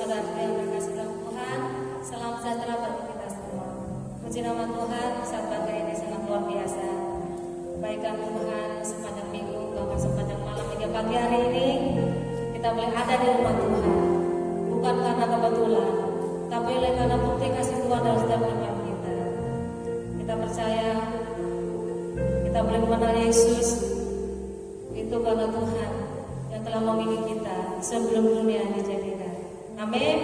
saudara yang terkasih dalam Tuhan, salam sejahtera bagi kita semua. Puji nama Tuhan, saat pagi ini sangat luar biasa. Kebaikan Tuhan sepanjang minggu, bahkan sepanjang malam hingga pagi hari ini kita boleh ada di rumah Tuhan. Bukan karena kebetulan, tapi oleh karena bukti kasih Tuhan dalam setiap kehidupan kita. Kita percaya kita boleh mengenal Yesus itu karena Tuhan yang telah memilih kita sebelum dunia dijadikan. Amin.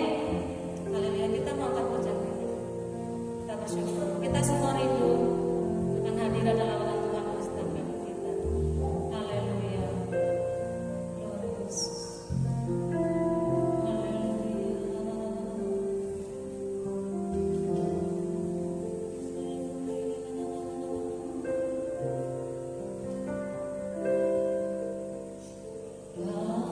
Haleluya. Kita mau angkat pujian kita. Kita bersyukur. Kita semua rindu dengan hadirat dalam hadapan Tuhan setiap kehidupan kita. Haleluya. Glory Yesus. La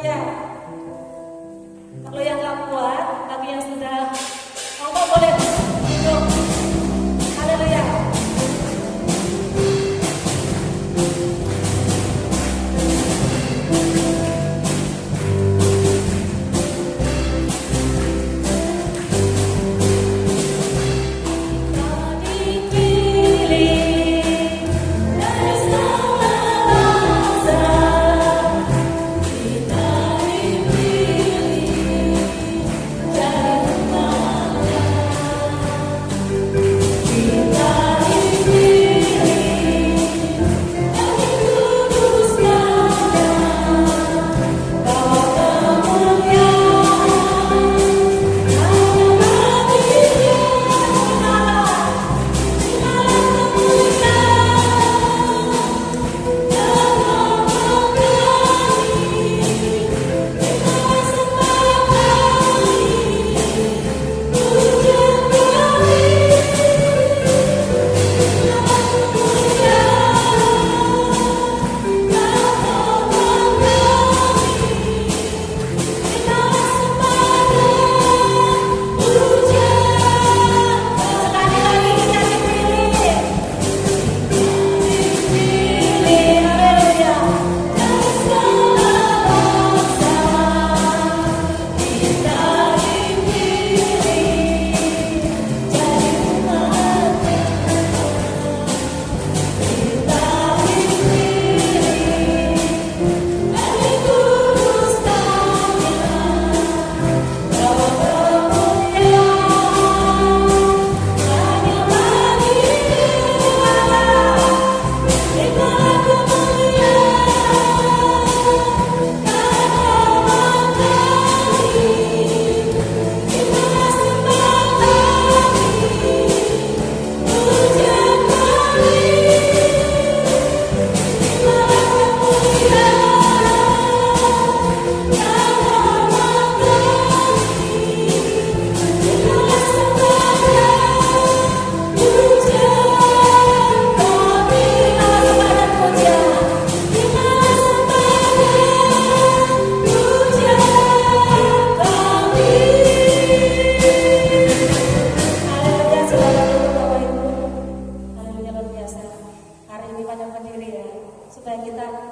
Haleluya. Kalau yang nggak kuat, tapi yang sudah mau boleh duduk. Haleluya.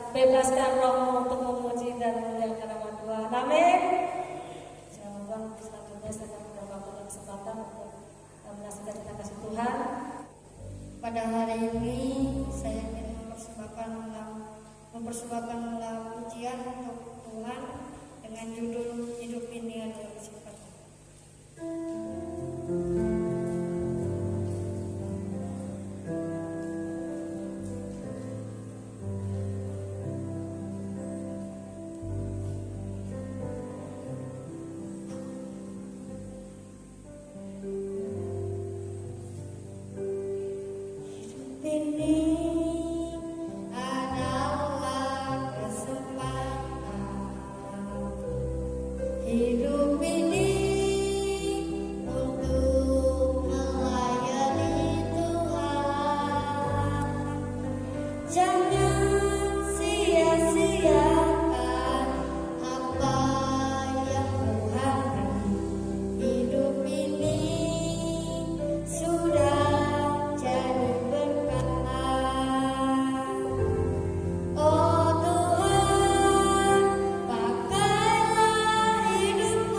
Bebaskan rohmu untuk memuji dan memuliakan nama Tuhan. Amin. Semoga selanjutnya saya akan mendapatkan kesempatan untuk menyaksikan kita kasih Tuhan. Pada hari ini saya ingin mempersembahkan pujian untuk Tuhan dengan judul Hidup Ini Adalah Kesempatan. Hidup ini untuk melayani Tuhan. Jangan sia-siakan apa yang Tuhan beri. Hidup ini sudah jadi berkat. Oh Tuhan, pakailah hidup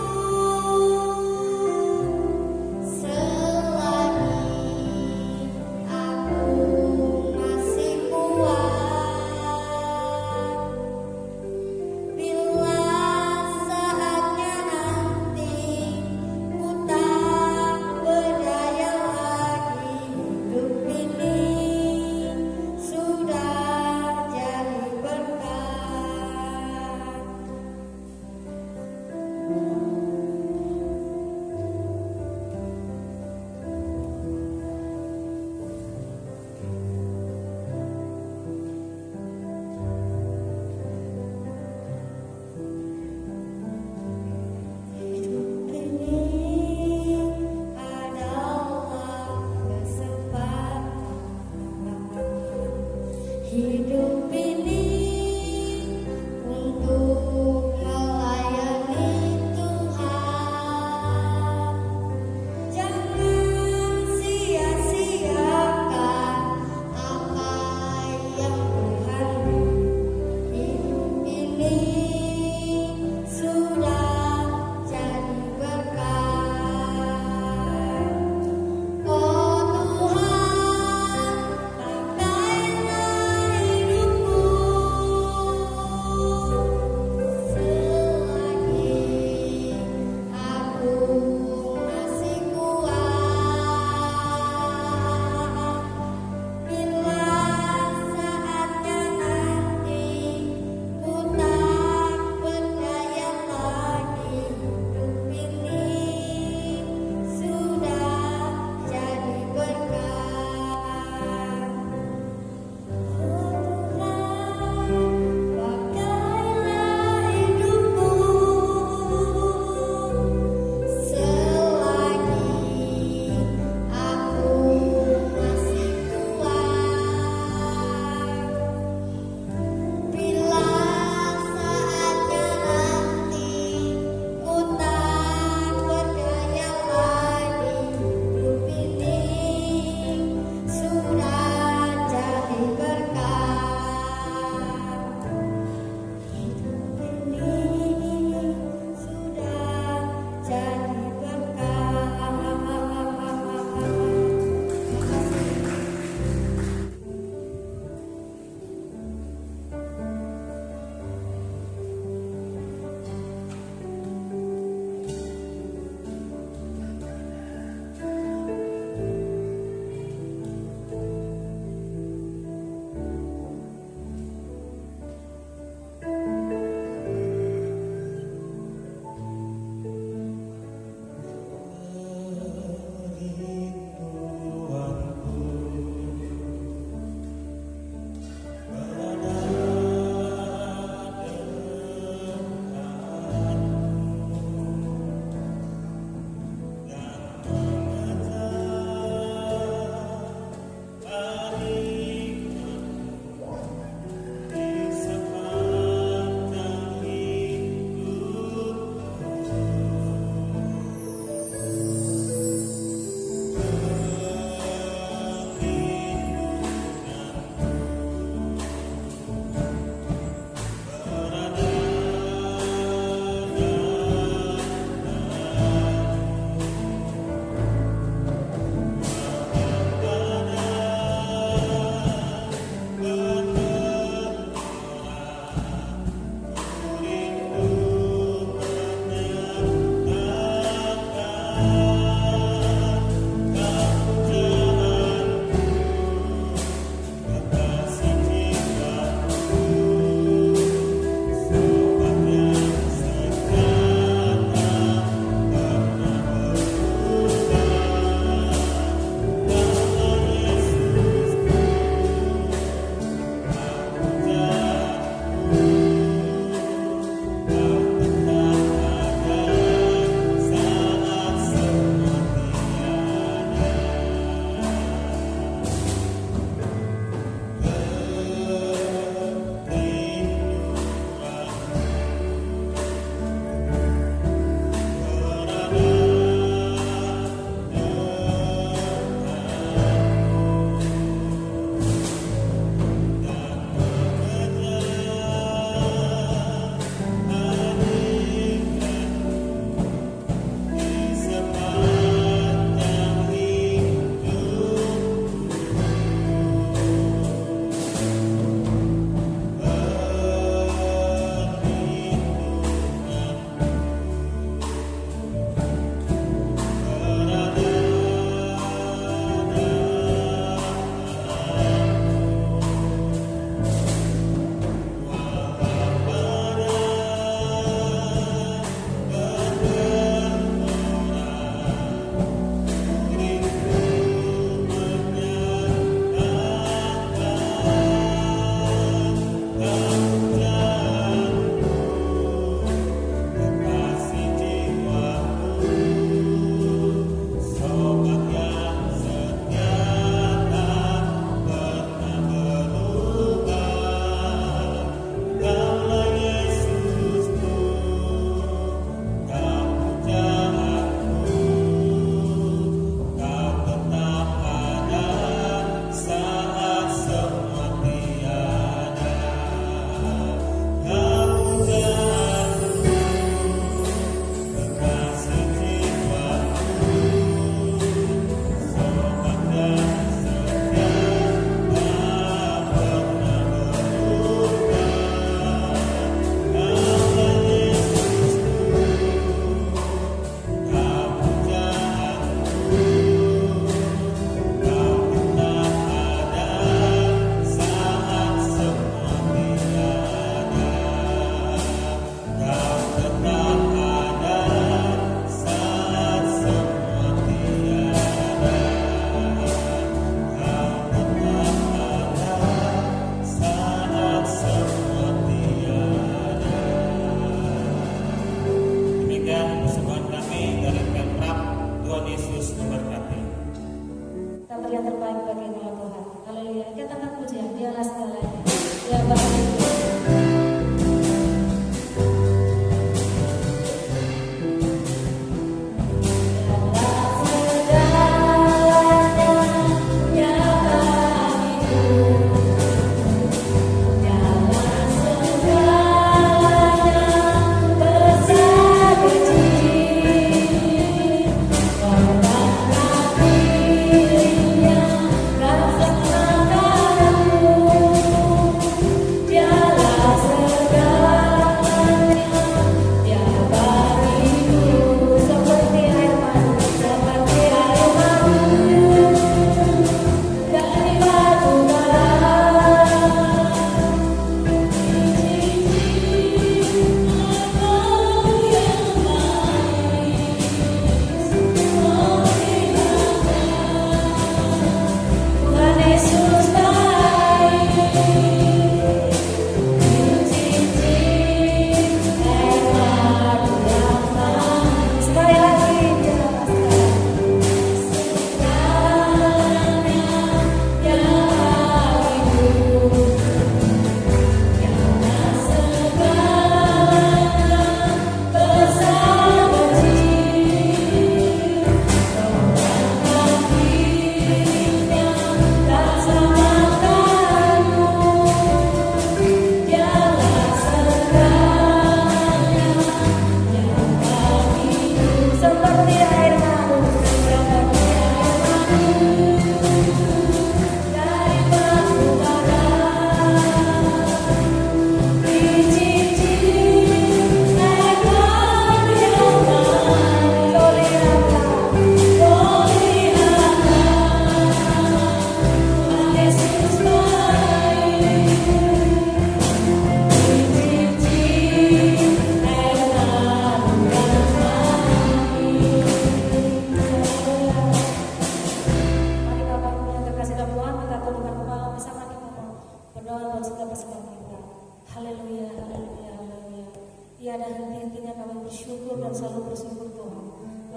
tiada henti-hentinya kami bersyukur dan selalu bersyukur Tuhan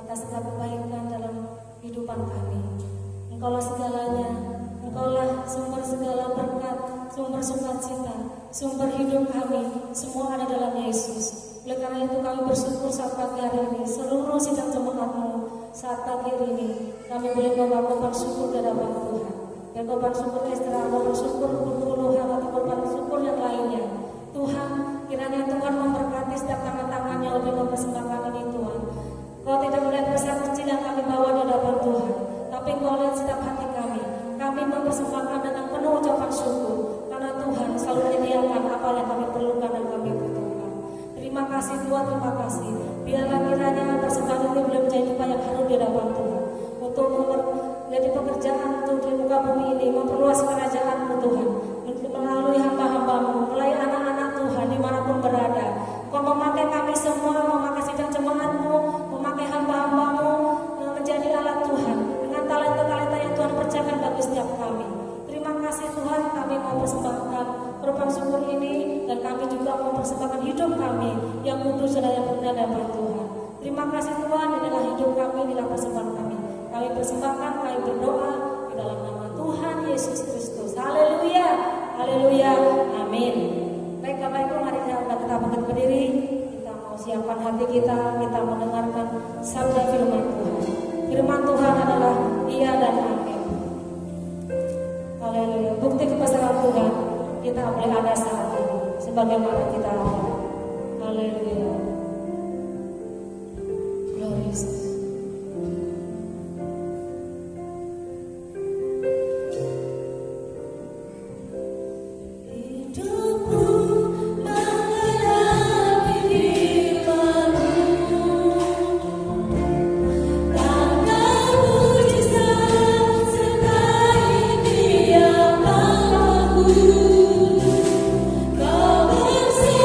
atas segala kebaikan dalam kehidupan kami. Engkaulah segalanya, Engkaulah sumber segala berkat, sumber sukacita, sumber hidup kami, semua ada dalam Yesus. Oleh karena itu kami bersyukur saat pagi hari ini, seluruh sidang jemaat-Mu saat pagi hari ini kami boleh membawa korban syukur ke hadapan Tuhan. Dan korban syukur Esther, korban syukur puluhan atau korban syukur yang lainnya. Tuhan, kiranya Tuhan memberkati setiap tangan-tangan yang lebih mempersembahkan ini Tuhan. Kau tidak melihat besar kecil yang kami bawa di hadapan Tuhan, tapi Kau lihat setiap hati kami. Kami mempersembahkan dengan penuh ucapan syukur, karena Tuhan selalu menyediakan apa yang kami perlukan dan kami butuhkan. Terima kasih Tuhan, terima kasih. Biarlah kiranya persembahan ini boleh menjadi upah yang harum di hadapan Tuhan, untuk menjadi pekerjaan untuk di muka bumi ini, memperluas kerajaan-Mu Tuhan, melalui hamba-hamba-Mu, melalui anak-anak Tuhan dimanapun berada. Kau memakai kami semua, memakai sidang jemaat-Mu, memakai hamba-hamba-Mu menjadi alat Tuhan dengan talenta-talenta yang Tuhan percayakan bagi setiap kami. Terima kasih Tuhan, kami mau persembahkan korban syukur ini, dan kami juga mau persembahkan hidup kami yang kudus dan yang benar dalam Tuhan. Terima kasih Tuhan, inilah hidup kami, inilah persembahan kami. Kami persembahkan, kami berdoa di dalam nama Tuhan Yesus Kristus. Haleluya, haleluya, amin. Baik Bapak Ibu, mari kita bangkit berdiri. Kita mau siapkan hati kita mendengarkan sabda firman Tuhan. Firman Tuhan adalah iya dan amin. Haleluya. Bukti kebesaran Tuhan kita boleh ada saat ini sebagaimana kita ada. Haleluya. Glorious. Kau bersamaku.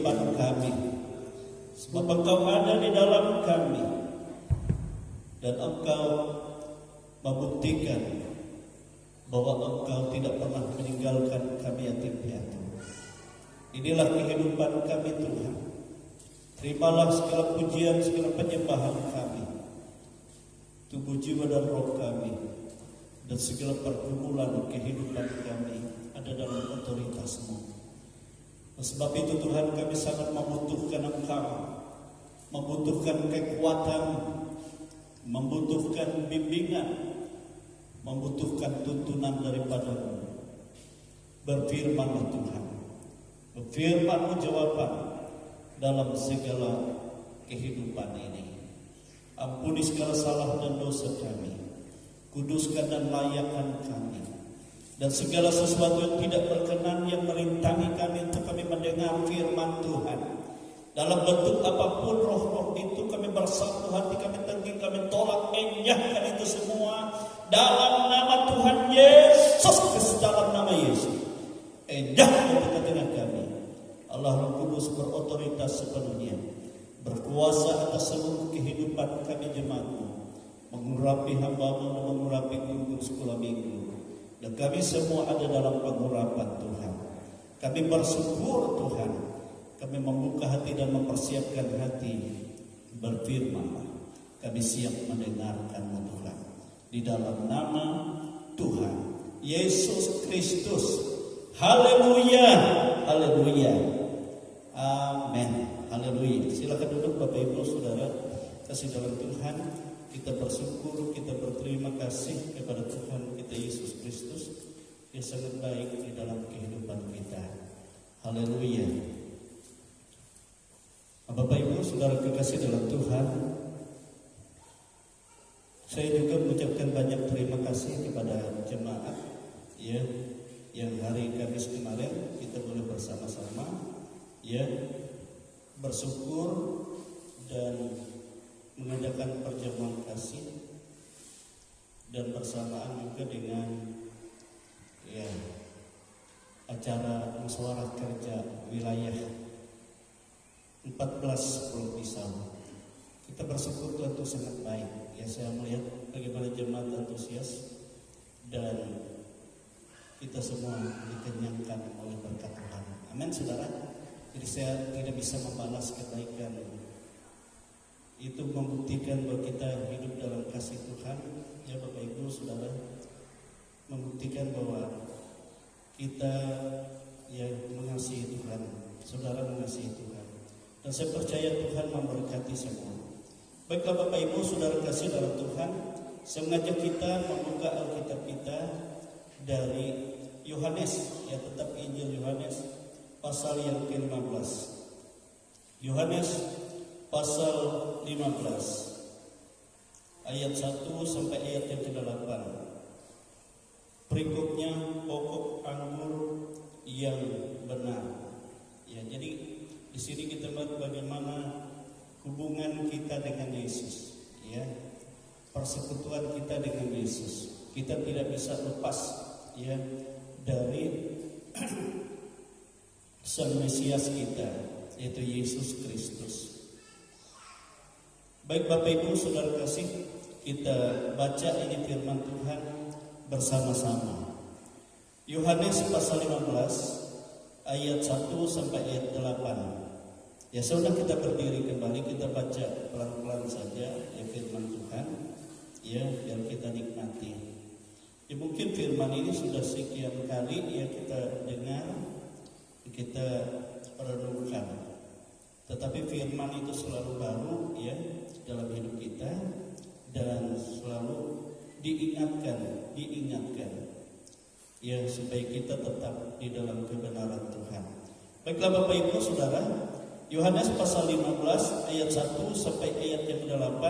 kehidupan kami, sebab Engkau ada di dalam kami, dan Engkau membuktikan bahwa Engkau tidak pernah meninggalkan kami yatim piatu. Inilah kehidupan kami Tuhan. Terimalah segala pujian, segala penyembahan kami, tubuh, jiwa, dan roh kami, dan segala pergumulan kehidupan kami ada dalam otoritas-Mu. Sebab itu Tuhan, kami sangat membutuhkan Engkau, membutuhkan kekuatan, membutuhkan bimbingan, membutuhkan tuntunan daripada-Mu. Berfirman-Mu Tuhan, berfirman-Mu jawaban dalam segala kehidupan ini. Ampuni segala salah dan dosa kami, kuduskan dan layakkan kami, dan segala sesuatu yang tidak berkenan yang merintangi kami untuk kami mendengar firman Tuhan. Dalam bentuk apapun roh-roh itu kami bersatu hati, kami tengking, kami tolak, enyahkan itu semua dalam nama Tuhan Yesus Kristus, dalam nama Yesus. Enyahkan di tengah kami. Allah Roh Kudus berotoritas sepenuhnya, berkuasa atas seluruh kehidupan kami jemaat-Mu, mengurapi hamba-Mu dan mengurapi guru sekolah minggu. Dan kami semua ada dalam pengurapan Tuhan. Kami bersyukur Tuhan. Kami membuka hati dan mempersiapkan hati. Berfirman-Lah, kami siap mendengarkan-Mu Tuhan. Di dalam nama Tuhan Yesus Kristus. Haleluya, haleluya, amin, haleluya. Silakan duduk Bapak Ibu Saudara kasih dalam Tuhan. Kita bersyukur, kita berterima kasih kepada Tuhan kita Yesus Kristus yang sangat baik di dalam kehidupan kita. Haleluya. Bapak Ibu Saudara kekasih dalam Tuhan, saya juga mengucapkan banyak terima kasih kepada jemaat ya, yang hari Kamis kemarin kita boleh bersama-sama ya bersyukur dan mengadakan perjamuan kasih, dan bersamaan juga dengan ya acara musyawarah kerja wilayah 14 Pulau Pisau. Kita bersyukur Tuhan itu sangat baik. Ya, saya melihat bagaimana jemaat antusias dan kita semua dikenyangkan oleh berkat Tuhan. Amin, saudara. Jadi saya tidak bisa membalas kebaikan. Itu membuktikan bahwa kita hidup dalam kasih Tuhan. Ya Bapak Ibu Saudara, membuktikan bahwa kita ya mengasihi Tuhan. Saudara mengasihi Tuhan. Dan saya percaya Tuhan memberkati semua. Baiklah Bapak Ibu Saudara kasih dalam Tuhan, saya mengajak kita membuka Alkitab kita dari Yohanes, ya tetap Injil Yohanes pasal yang ke-15. Yohanes pasal 15 ayat 1 sampai ayat yang ke-8. Berikutnya pokok anggur yang benar. Ya, jadi di sini kita melihat bagaimana hubungan kita dengan Yesus, ya. Persekutuan kita dengan Yesus. Kita tidak bisa lepas ya dari Sang Mesias kita, yaitu Yesus Kristus. Baik Bapak Ibu Saudara kasih, kita baca ini firman Tuhan bersama-sama. Yohanes pasal 15 ayat 1 sampai ayat 8. Ya sudah, kita berdiri kembali, kita baca pelan-pelan saja ya firman Tuhan, ya biar kita nikmati. Ya mungkin firman ini sudah sekian kali ya kita dengar, kita renungkan. Tetapi firman itu selalu baru ya dalam hidup kita, dan selalu diingatkan ya supaya kita tetap di dalam kebenaran Tuhan. Baiklah Bapak Ibu Saudara, Yohanes pasal 15 ayat 1 sampai ayat yang ke-8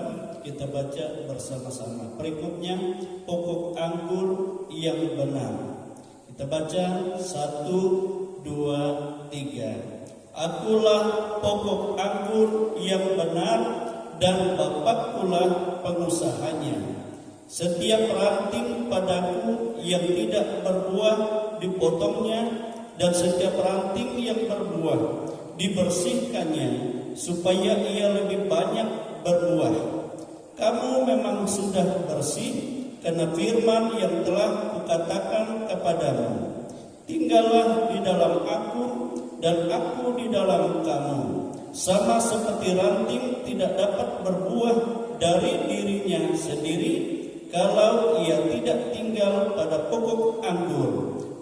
kita baca bersama-sama. Berikutnya pokok anggur yang benar. Kita baca 1, 2, 3. Akulah pokok anggur yang benar, dan Bapakkulah pengusahanya. Setiap ranting padaku yang tidak berbuah dipotongnya, dan setiap ranting yang berbuah dibersihkannya supaya ia lebih banyak berbuah. Kamu memang sudah bersih karena firman yang telah kukatakan kepadamu. Tinggallah di dalam aku dan aku di dalam kamu. Sama seperti ranting tidak dapat berbuah dari dirinya sendiri kalau ia tidak tinggal pada pokok anggur.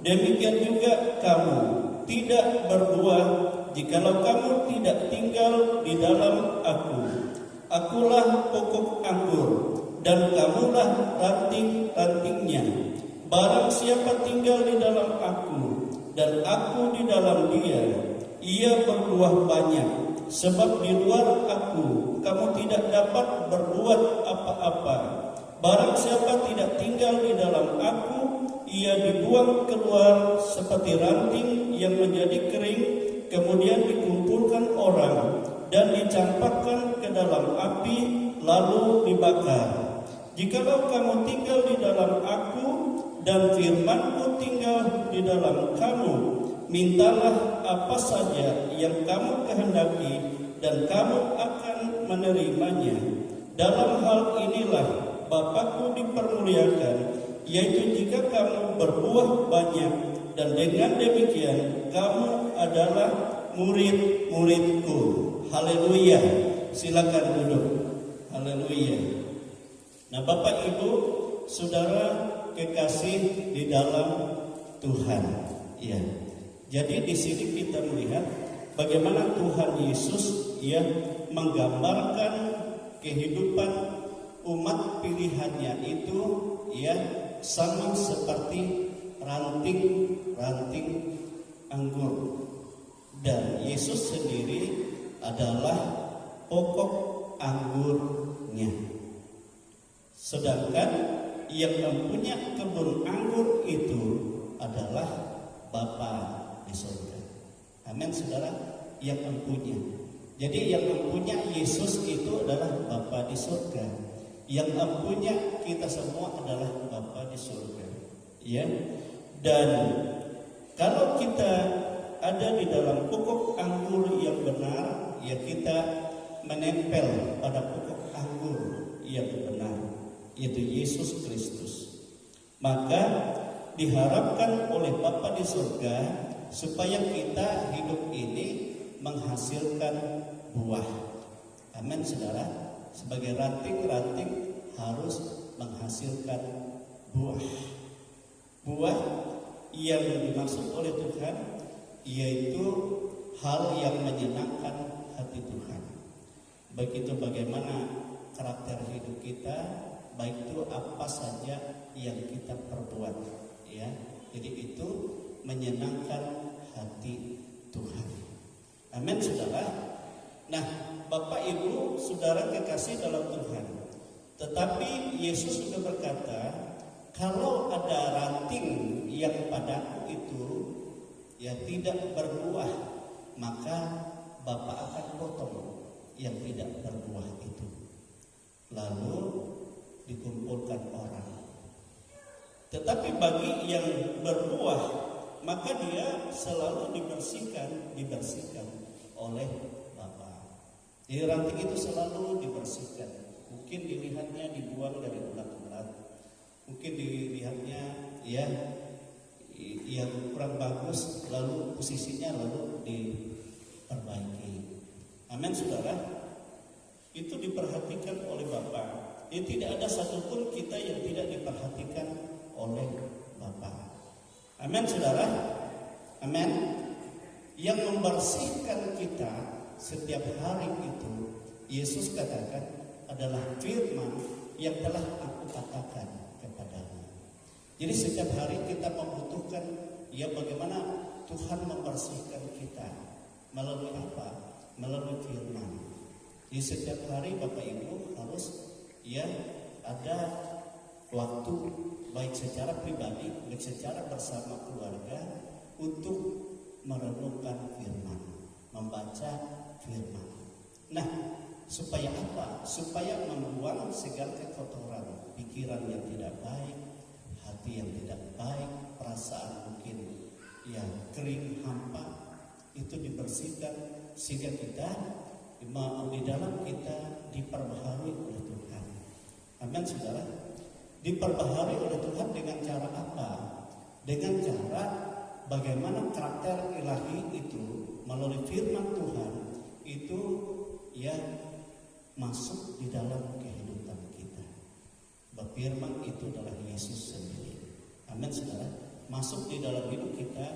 Demikian juga kamu tidak berbuah jikalau kamu tidak tinggal di dalam aku. Akulah pokok anggur dan kamulah ranting-rantingnya. Barang siapa tinggal di dalam aku dan aku di dalam dia, ia berbuah banyak. Sebab di luar aku kamu tidak dapat berbuat apa-apa. Barang siapa tidak tinggal di dalam aku, ia dibuang keluar seperti ranting yang menjadi kering, kemudian dikumpulkan orang dan dicampakkan ke dalam api, lalu dibakar. Jikalau kamu tinggal di dalam aku dan firman-Ku tinggal di dalam kamu, mintalah apa saja yang kamu kehendaki dan kamu akan menerimanya. Dalam hal inilah Bapa-Ku dipermuliakan, yaitu jika kamu berbuah banyak, dan dengan demikian kamu adalah murid-murid-Ku. Haleluya. Silakan duduk. Haleluya. Nah, Bapak Ibu, Saudara kekasih di dalam Tuhan. Ya. Jadi di sini kita melihat bagaimana Tuhan Yesus menggambarkan kehidupan umat pilihannya itu sama seperti ranting-ranting anggur. Dan Yesus sendiri adalah pokok anggurnya. Sedangkan yang mempunyai kebun anggur itu adalah Bapa di surga. Amin, saudara. Yang mempunyai. Jadi yang mempunyai Yesus itu adalah Bapa di surga. Yang mempunyai kita semua adalah Bapa di surga. Ya. Dan kalau kita ada di dalam pokok anggur yang benar, ya kita menempel pada pokok anggur yang benar, yaitu Yesus Kristus. Maka diharapkan oleh Bapa di surga supaya kita hidup ini menghasilkan buah. Amin, saudara. Sebagai ranting-ranting harus menghasilkan buah. Buah yang dimaksud oleh Tuhan yaitu hal yang menyenangkan hati Tuhan. Baik itu bagaimana karakter hidup kita, baik itu apa saja yang kita perbuat, ya. Jadi itu menyenangkan hati Tuhan. Amin, saudara. Nah, Bapak Ibu, saudara kekasih dalam Tuhan. Tetapi Yesus juga berkata, kalau ada ranting yang padaku itu tidak berbuah, maka Bapa akan potong yang tidak berbuah itu. Lalu dikumpulkan orang. Tetapi bagi yang berbuah, maka dia selalu dibersihkan oleh Bapa. Jadi ranting itu selalu dibersihkan. Mungkin dilihatnya dibuang dari ulat-ulat. Mungkin dilihatnya yang kurang bagus, lalu posisinya lalu diperbaiki. Amin, saudara. Itu diperhatikan oleh Bapa. Tidak ada satupun kita yang tidak diperhatikan oleh Bapa. Amin, saudara. Amin. Yang membersihkan kita setiap hari itu, Yesus katakan adalah firman yang telah aku katakan kepadamu. Jadi setiap hari kita membutuhkan bagaimana Tuhan membersihkan kita. Melalui apa? Melalui firman. Di setiap hari Bapak Ibu harus ada waktu baik secara pribadi, baik secara bersama keluarga untuk merenungkan firman, membaca firman. Nah, supaya apa? Supaya membuang segala kekotoran, pikiran yang tidak baik, hati yang tidak baik, perasaan mungkin yang kering, hampa, itu dibersihkan sehingga kita di dalam kita diperbaharui oleh Tuhan. Amin, saudara. Diperbaharui oleh Tuhan dengan cara apa? Dengan cara bagaimana karakter ilahi itu melalui firman Tuhan itu ya masuk di dalam kehidupan kita. Firman itu adalah Yesus sendiri. Amin, saudara. Masuk di dalam hidup kita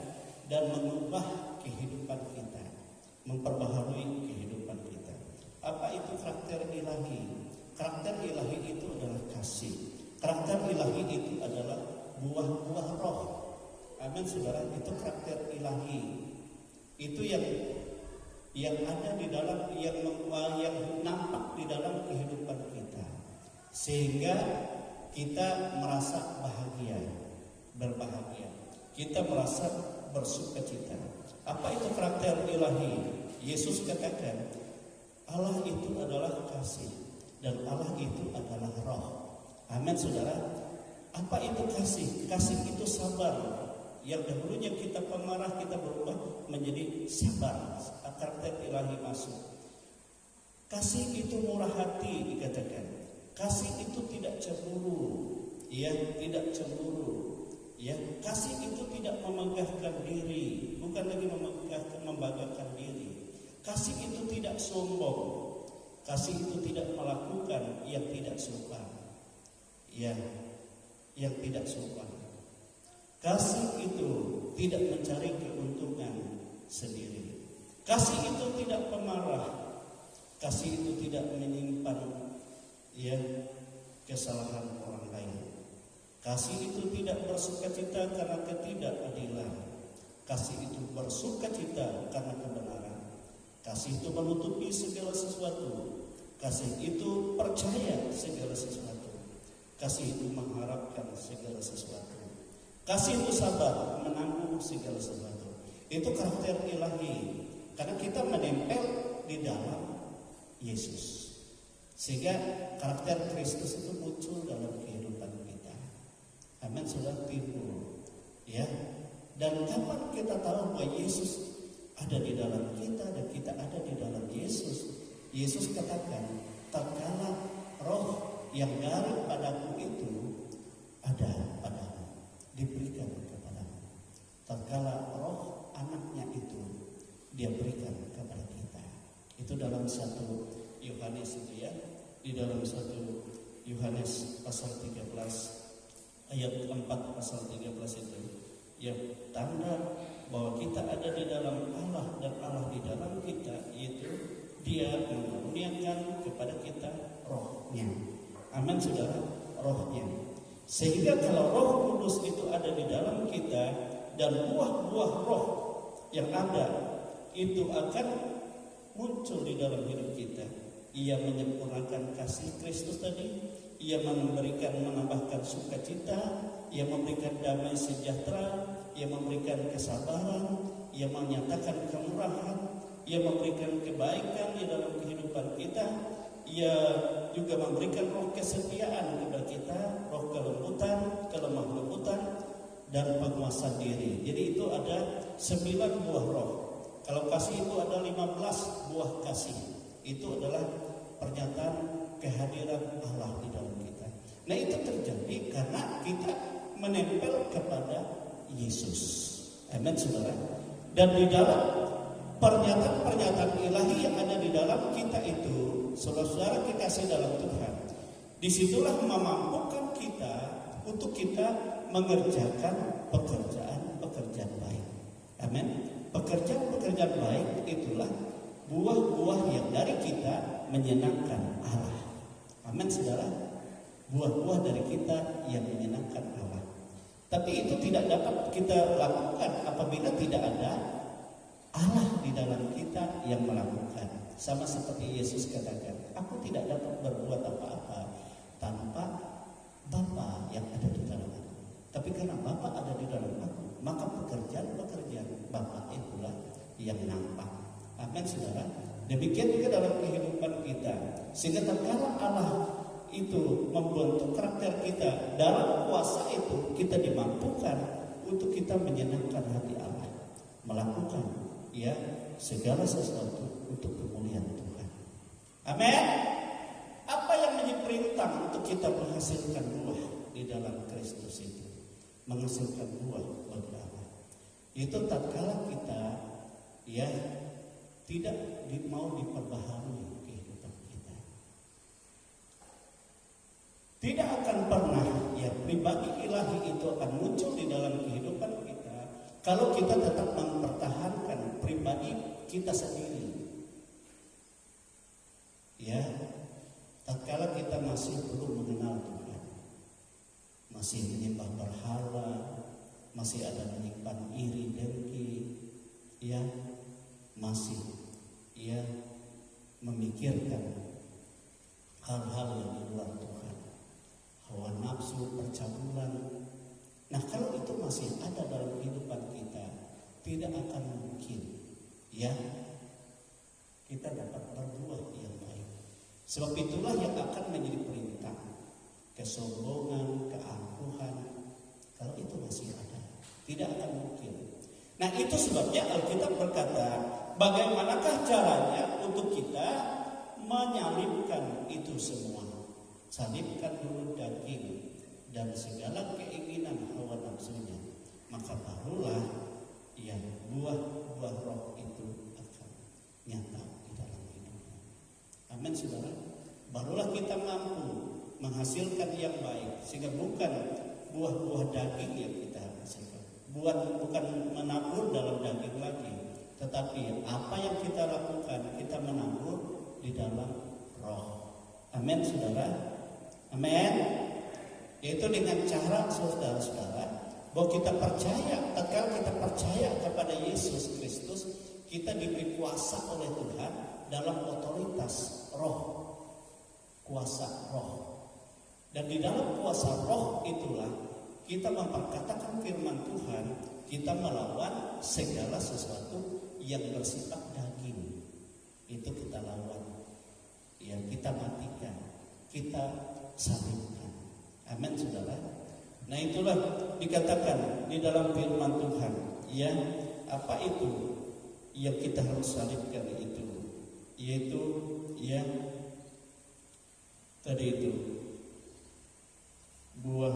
dan mengubah kehidupan kita, memperbaharui kehidupan kita. Apa itu karakter ilahi? Karakter ilahi itu adalah kasih. Karakter ilahi itu adalah buah-buah roh. Amin, saudara. Itu karakter ilahi. Itu yang ada di dalam yang nampak di dalam kehidupan kita, sehingga kita merasa bahagia, berbahagia. Kita merasa bersukacita. Apa itu karakter ilahi? Yesus katakan Allah itu adalah kasih dan Allah itu adalah roh. Amin, saudara. Apa itu kasih? Kasih itu sabar. Yang dahulunya kita pemarah, kita berubah menjadi sabar. Karakter ilahi masuk. Kasih itu murah hati dikatakan. Kasih itu tidak cemburu. Ya, tidak cemburu. Ya, kasih itu tidak memegahkan diri, bukan lagi membanggakan diri. Kasih itu tidak sombong. Kasih itu tidak melakukan yang tidak sopan. Ya, yang tidak sopan. Kasih itu tidak mencari keuntungan sendiri. Kasih itu tidak pemarah. Kasih itu tidak menyimpan ya kesalahan orang lain. Kasih itu tidak bersukacita karena ketidakadilan. Kasih itu bersukacita karena kebenaran. Kasih itu menutupi segala sesuatu. Kasih itu percaya segala sesuatu. Kasih itu mengharapkan segala sesuatu. Kasih itu sabar, menanggung segala sesuatu. Itu karakter ilahi. Karena kita menempel di dalam Yesus, sehingga karakter Kristus itu muncul dalam kehidupan kita. Amin, sudah timbul. Ya. Dan kapan kita tahu bahwa Yesus ada di dalam kita dan kita ada di dalam Yesus? Yesus katakan, tatkala roh yang dari padaku itu ada padamu, diberikan kepadamu. Tatkala roh anaknya itu dia berikan kepada kita. Itu dalam 1 Yohanes itu ya. Di dalam 1 Yohanes pasal 13 ayat 4 pasal 13 itu ya, tanda bahwa kita ada di dalam Allah dan Allah di dalam kita, yaitu dia mengaruniakan kepada kita rohnya. Amin, saudara, rohnya. Sehingga kalau Roh Kudus itu ada di dalam kita dan buah-buah roh yang ada itu akan muncul di dalam hidup kita. Ia menyempurnakan kasih Kristus tadi. Ia menambahkan sukacita. Ia memberikan damai sejahtera. Ia memberikan kesabaran. Ia menyatakan kemurahan. Ia memberikan kebaikan di dalam kehidupan kita. Ia juga memberikan roh kesetiaan kepada kita, roh kelembutan, kelemah lembutan, dan penguasaan diri. Jadi itu ada 9 buah roh. Kalau kasih itu ada 15 buah kasih. Itu adalah pernyataan kehadiran Allah di dalam kita. Nah, itu terjadi karena kita menempel kepada Yesus. Amin, saudara. Dan di dalam pernyataan-pernyataan ilahi yang ada di dalam kita itu, saudara-saudara kekasih dalam Tuhan, disitulah memampukan kita untuk kita mengerjakan pekerjaan baik. Amin. Pekerjaan baik itulah buah-buah yang dari kita menyenangkan Allah. Amin, saudara. Buah-buah dari kita yang menyenangkan Allah. Tapi itu tidak dapat kita lakukan apabila tidak ada Allah di dalam kita yang melakukan. Sama seperti Yesus katakan, aku tidak dapat berbuat apa-apa tanpa Bapa yang ada di dalam aku. Tapi karena Bapa ada di dalam aku, maka pekerjaan Bapa itulah yang nampak. Amin, saudara. Demikian juga dalam kehidupan kita. Sehingga tatkala Allah itu membentuk karakter kita, dalam kuasa itu kita dimampukan untuk kita menyenangkan hati Allah, melakukan ya segala sesuatu untuk kemuliaan Tuhan. Amin. Apa yang menjadi perintah untuk kita menghasilkan buah di dalam Kristus itu? Menghasilkan buah bagi Allah. Itu tatkala kita tidak mau diperbaharui kehidupan kita. Tidak akan pernah pribadi ilahi itu akan muncul di dalam kehidupan kita kalau kita tetap mempertahankan pribadi kita sendiri. Tatkala kita masih belum mengenal Tuhan, masih menyembah berhala, masih ada menyimpan iri dengki, masih memikirkan hal-hal yang di luar Tuhan, hawa nafsu, percabulan. Nah, kalau itu masih ada dalam kehidupan kita, tidak akan mungkin kita dapat berbuah yang baik. Sebab itulah yang akan menjadi perintah, kesombongan, keangkuhan. Kalau itu masih ada, tidak akan mungkin. Nah, itu sebabnya Alkitab berkata, bagaimanakah caranya untuk kita menyalibkan itu semua? Salibkan dulu daging dan segala keinginan hawa nafsunya, maka barulah buah-buah roh itu akan nyata di dalam hidupnya. Amin, saudara. Barulah kita mampu menghasilkan yang baik, sehingga bukan buah-buah daging yang kita hasilkan, bukan menabur dalam daging lagi, tetapi apa yang kita lakukan, kita menabur di dalam roh. Amin, saudara. Amin. Yaitu dengan cara, saudara-saudara, bahwa kita percaya, tatkala kita percaya kepada Yesus Kristus, kita diberi kuasa oleh Tuhan dalam otoritas roh, kuasa roh. Dan di dalam kuasa roh itulah kita memperkatakan firman Tuhan, kita melawan segala sesuatu yang bersifat daging. Itu kita lawan, kita matikan, kita salibkan. Amin, saudara. Nah, itulah dikatakan di dalam firman Tuhan, apa itu yang kita harus salibkan itu, yaitu tadi itu buah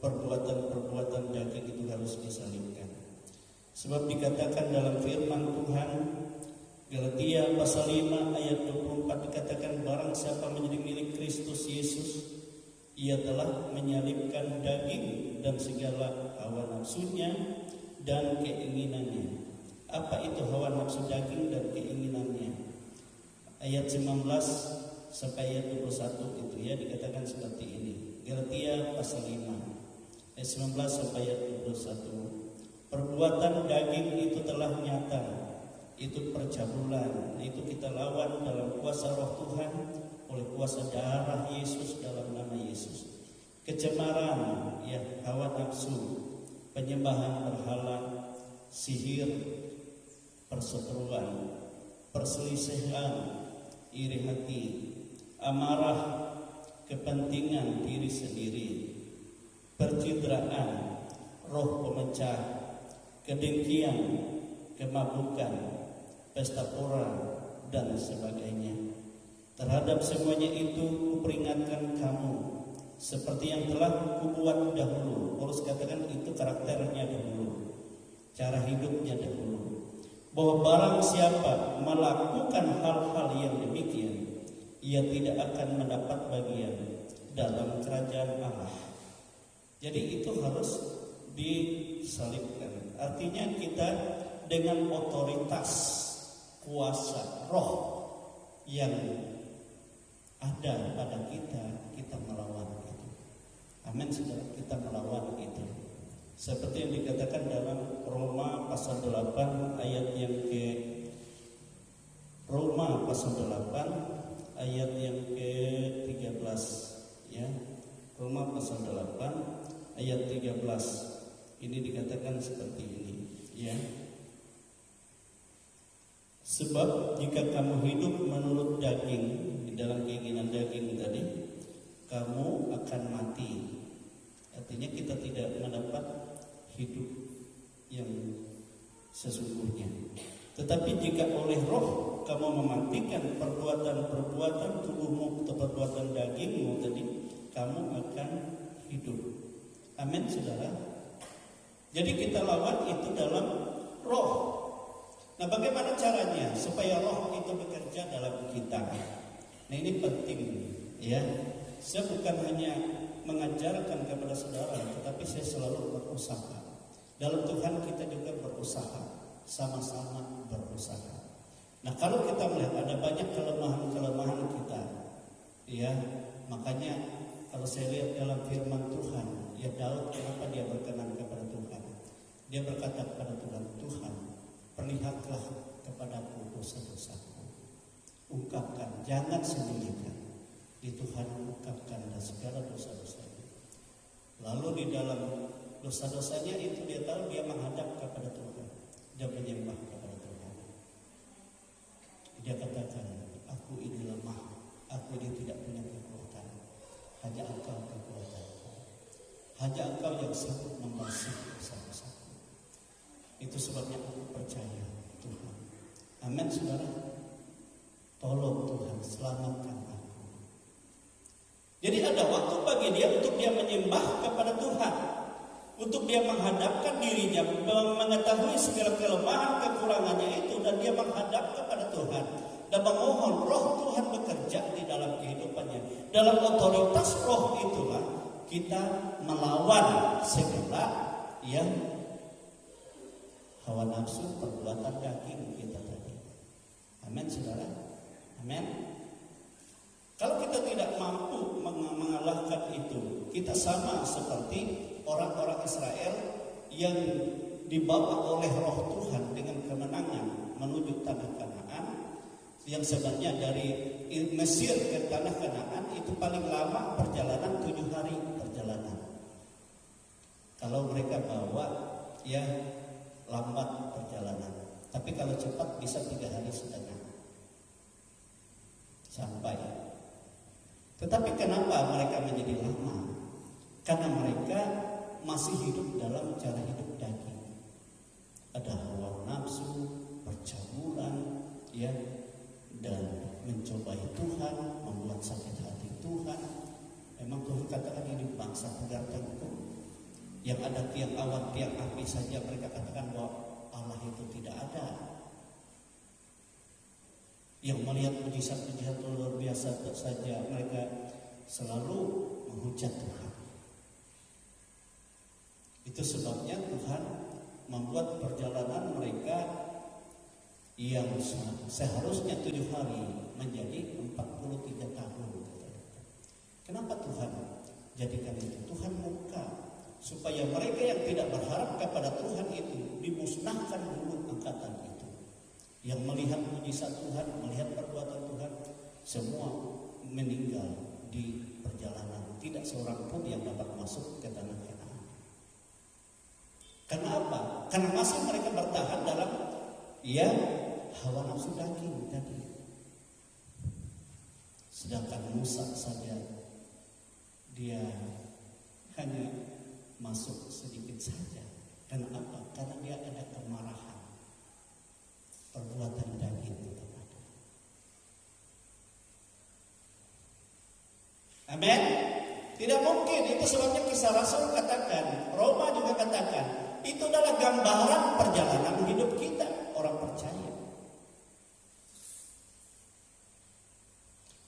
perbuatan daging itu harus disalibkan. Sebab dikatakan dalam firman Tuhan, Galatia pasal 5 ayat 24 dikatakan, barang siapa menjadi milik Kristus Yesus, ia telah menyalibkan daging dan segala hawa nafsunya dan keinginannya. Apa itu hawa nafsu daging dan keinginannya? Ayat 19 sampai ayat 21 itu dikatakan seperti ini. Galatia pasal 5 ayat 19 sampai ayat 21. Perbuatan daging itu telah nyata, itu percabulan, itu kita lawan dalam kuasa roh Tuhan, oleh kuasa darah Yesus, dalam nama Yesus. Kecemaran, hawa nafsu, penyembahan berhala, sihir, perseteruan, perselisihan, iri hati, amarah, kepentingan diri sendiri, percidraan, roh pemecah, kedengkian, kemabukan, pesta pora, dan sebagainya. Terhadap semuanya itu kuperingatkan kamu, seperti yang telah kubuat dahulu. Paulus katakan itu karakternya dahulu, cara hidupnya dahulu, bahwa barang siapa melakukan hal-hal yang demikian, ia tidak akan mendapat bagian dalam kerajaan Allah. Jadi itu harus disalibkan. Artinya kita dengan otoritas kuasa roh yang ada pada kita melawan itu. Amin, saudara, kita melawan itu. Seperti yang dikatakan dalam Roma pasal 8 ayat yang Roma pasal 8 ayat yang ke-13 Roma pasal 8 ayat 13. Ini dikatakan seperti ini, sebab jika kamu hidup menurut daging, di dalam keinginan daging tadi, kamu akan mati. Artinya kita tidak mendapat hidup yang sesungguhnya. Tetapi jika oleh roh kamu mematikan perbuatan tubuhmu atau perbuatan dagingmu tadi, kamu akan hidup. Amin, saudara. Jadi kita lawan itu dalam roh. Nah, bagaimana caranya supaya roh itu bekerja dalam kita? Nah, ini penting ya. Saya bukan hanya mengajarkan kepada saudara, tetapi saya selalu berusaha. Dalam Tuhan kita juga berusaha, sama-sama berusaha. Nah, kalau kita melihat ada banyak kelemahan-kelemahan kita, ya, makanya kalau saya lihat dalam firman Tuhan, ya Daud kenapa dia berkenan kepada Tuhan? Dia berkata kepada Tuhan, Tuhan, perlihatlah kepadaku dosa-dosaku. Ungkapkan, jangan sembunyikan. Di Tuhan ungkapkan segala dosa-dosanya. Lalu di dalam dosa-dosanya itu dia tahu dia menghadap kepada Tuhan. Dia menyembah kepada Tuhan. Dia katakan, aku ini lemah, aku ini tidak punya kekuatan. Hanya Engkau kekuatanku. Hanya Engkau yang sanggup membasuh dosa-dosaku. Itu sebabnya aku percaya Tuhan. Amin, saudara. Tolong Tuhan, selamatkan aku. Jadi ada waktu bagi dia untuk dia menyembah kepada Tuhan, untuk dia menghadapkan dirinya, mengetahui segala kelemahan kekurangannya itu, dan dia menghadap kepada Tuhan dan memohon roh Tuhan bekerja di dalam kehidupannya. Dalam otoritas roh itulah kita melawan segala yang hawa nafsu, perbuatan daging kita tadi. Amin, saudara. Amin. Kalau kita tidak mampu mengalahkan itu, kita sama seperti orang-orang Israel yang dibawa oleh roh Tuhan dengan kemenangan menuju tanah Kanaan, yang sebenarnya dari Mesir ke tanah Kanaan itu paling lama perjalanan 7 hari perjalanan. Kalau mereka bawa ya lambat perjalanan, tapi kalau cepat bisa 3 hari setengah sampai. Tetapi kenapa mereka menjadi lama? Karena mereka masih hidup dalam cara hidup daging. Ada hawa nafsu, percabulan, ya, dan mencobai Tuhan, membuat sakit hati Tuhan. Memang Tuhan katakan ini bangsa tegar tengkuk, yang ada tiang awan, tiang api saja mereka katakan bahwa Allah itu tidak ada. Yang melihat mujizat-mujizat luar biasa saja mereka selalu menghujat Tuhan. Itu sebabnya Tuhan membuat perjalanan mereka yang seharusnya 7 hari menjadi 43 tahun. Kenapa Tuhan jadikan itu? Tuhan buka supaya mereka yang tidak berharap kepada Tuhan itu dimusnahkan dulu angkatan itu. Yang melihat mujizat Tuhan, melihat perbuatan Tuhan, semua meninggal di perjalanan. Tidak seorang pun yang dapat masuk ke tanah Kanaan. Karena apa? Karena masih mereka bertahan dalam ya hawa nafsu daging tadi. Sedangkan Musa saja dia hanya masuk sedikit saja. Karena apa? Karena dia ada kemarahan. Perbuatan daging itu ada. Amin. Tidak mungkin. Itu sebabnya Kisah Rasul katakan, Roma juga katakan, itu adalah gambaran perjalanan hidup kita orang percaya.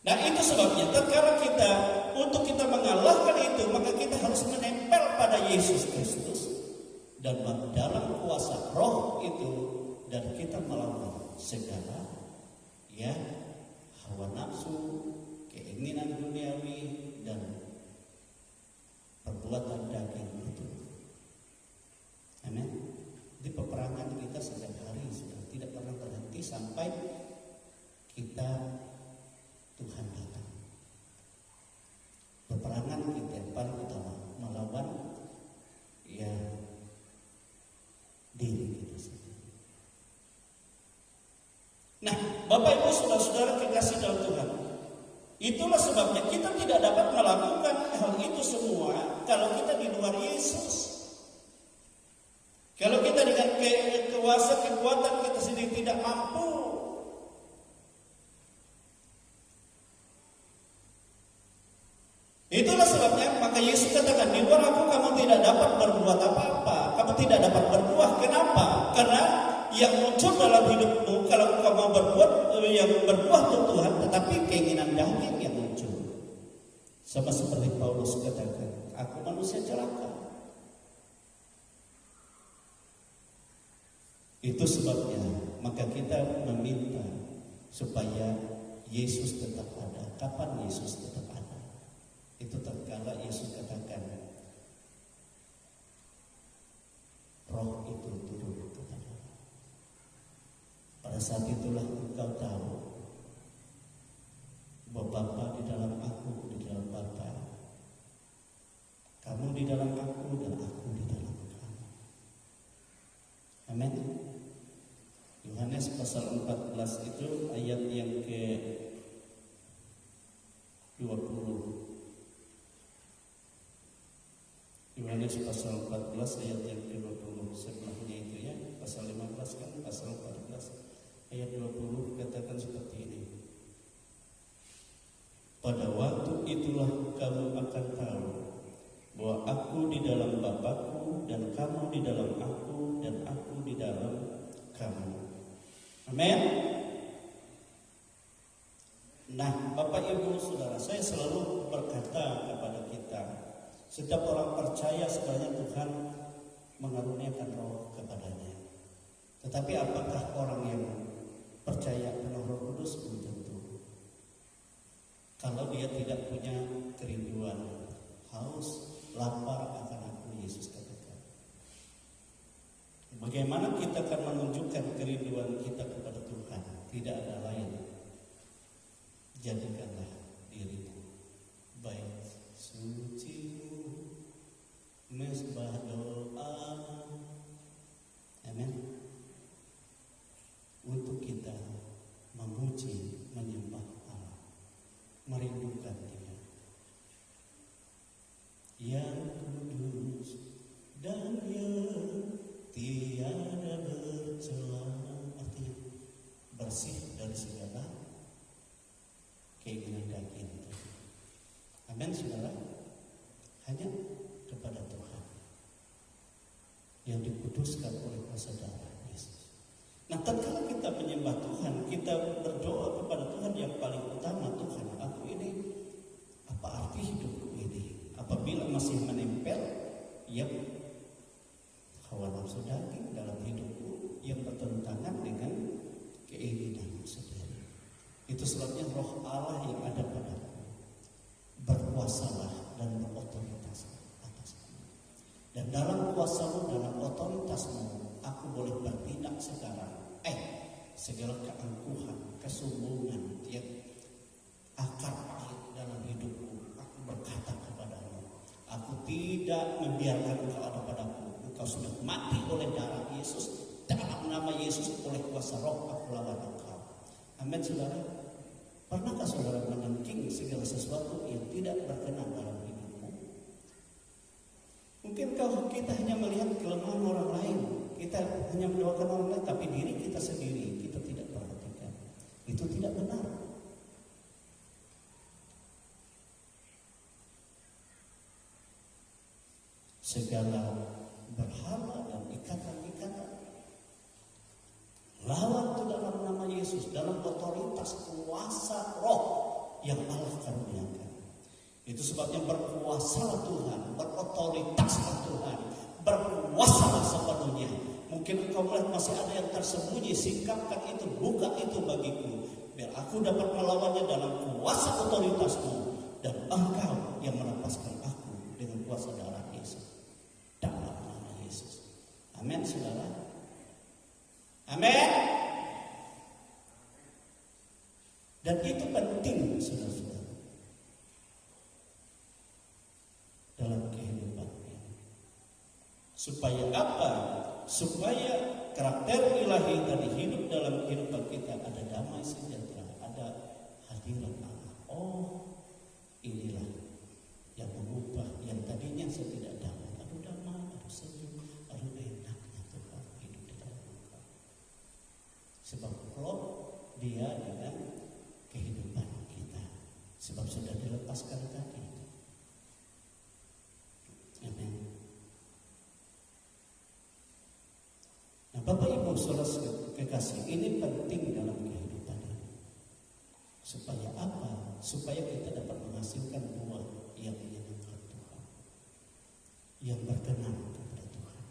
Nah, itu sebabnya tatkala kita untuk kita mengalahkan itu, maka kita harus menempel pada Yesus Kristus, dan dalam kuasa roh itu, dan kita melawan segala ya hawa nafsu, keinginan duniawi, dan perbuatan daging itu. Amin. Di peperangan kita setiap hari sudah tidak pernah berhenti sampai kita Tuhan datang. Peperangan kita yang paling utama melawan ya diri kita sendiri. Nah, Bapak Ibu saudara-saudara kekasih dalam Tuhan, itulah sebabnya kita tidak dapat melakukan hal itu semua kalau kita di luar Yesus. Kalau kita dengan kuasa kekuatan kita sendiri tidak mampu. Itulah sebabnya maka Yesus katakan, di luar aku kamu tidak dapat berbuat apa-apa. Kamu tidak dapat berbuah. Kenapa? Karena yang muncul dalam hidupmu kalau kamu berbuat yang berbuah untuk Tuhan, tetapi keinginan daging yang muncul. Sama seperti Paulus katakan, aku manusia celaka. Itu sebabnya maka kita meminta supaya Yesus tetap ada. Kapan Yesus tetap ada? Itu tatkala Yesus katakan, roh itu turun kepada. Pada saat itulah engkau tahu bahwa Bapa di dalam aku, di dalam Bapa, kamu di dalam aku dan aku di dalam kamu. Amin. Yohanes pasal 14 itu ayat yang ke 20. Yohanes pasal 14 ayat yang ke-20, sebelahnya itu ya, pasal 15 kan, pasal 14 ayat 20 katakan seperti ini. Pada waktu itulah kamu akan tahu bahwa aku di dalam Bapakku dan kamu di dalam aku dan aku di dalam kamu. Amin. Nah, Bapak Ibu Saudara, saya selalu berkata kepada kita, setiap orang percaya sebenarnya Tuhan mengaruniakan roh kepadanya. Tetapi apakah orang yang percaya penuh Roh Kudus? Belum tentu. Kalau dia tidak punya kerinduan, haus, lapar akan aku, Yesus katakan. Bagaimana kita akan menunjukkan kerinduan kita kepada Tuhan? Tidak ada lain. Jadikanlah dirimu baik sucimu mesbah doa. Amin. Untuk kita memuji, menyembah Allah, merindukan Dia yang kudus dan yang tiada bercela, artinya bersih dari segala keinginan daging. Amin, saudara. Hanya kepada Tuhan yang dikuduskan oleh kuasa darah Yesus. Nah, tatkala kita menyembah Tuhan, kita berdoa kepada Tuhan yang paling utama. Tuhan, aku ini, apa arti hidupku ini? Apabila masih menempel yang hawa nafsu daging dalam hidupku yang bertentangan dengan keinginanmu sendiri. Itu sebabnya roh Allah yang ada padaku berkuasalah dan berotoritas atasmu. Dan dalam kuasamu, dalam otoritasmu, aku boleh bertindak sekarang. Segala keangkuhan, kesombongan, yang akar pahit dalam hidupku, aku berkata kepadamu, aku tidak membiarkan engkau ada padaku. Engkau sudah mati oleh darah Yesus. Dalam nama Yesus, oleh kuasa roh, aku lawan engkau. Amin, saudara. Pernahkah saudara menengking segala sesuatu yang tidak berkenan dalam hidupmu? Mungkin kita hanya melihat kelemahan orang lain, kita hanya mendoakan orang lain, tapi diri kita sendiri kita tidak perhatikan. Itu tidak benar. Segala berhala dan ikatan-ikatan lawan itu dalam nama Yesus, dalam otoritas kuasa roh yang Allah karuniakan. Itu sebabnya berkuasalah Tuhan, berotoritaslah Tuhan, berkuasalah sepenuhnya. Mungkin engkau melihat masih ada yang tersembunyi, singkapkan itu, buka itu bagiku, biar aku dapat melawannya dalam kuasa otoritasmu, dan engkau yang melepaskan aku dengan kuasa darah Yesus, dalam nama Yesus. Amin, saudara. Amin. Dan itu penting, saudara-saudara, dalam kehidupan ini. Supaya apa? Supaya karakter ilahi tadi hidup dalam kehidupan kita, ada damai sejahtera, ada hadirat Allah. Oh, inilah yang mengubah yang tadinya saya tidak damai, aduh damai, aduh senyum, aduh enaknya Tuhan hidup di dalam engkau. Sebab klop dia dengan kehidupan kita. Sebab sudah dilepaskan tadi. saudara kekasih, ini penting dalam kehidupan ini. Supaya apa? Supaya kita dapat menghasilkan buah yang menyenangkan Tuhan, yang berkenan kepada Tuhan.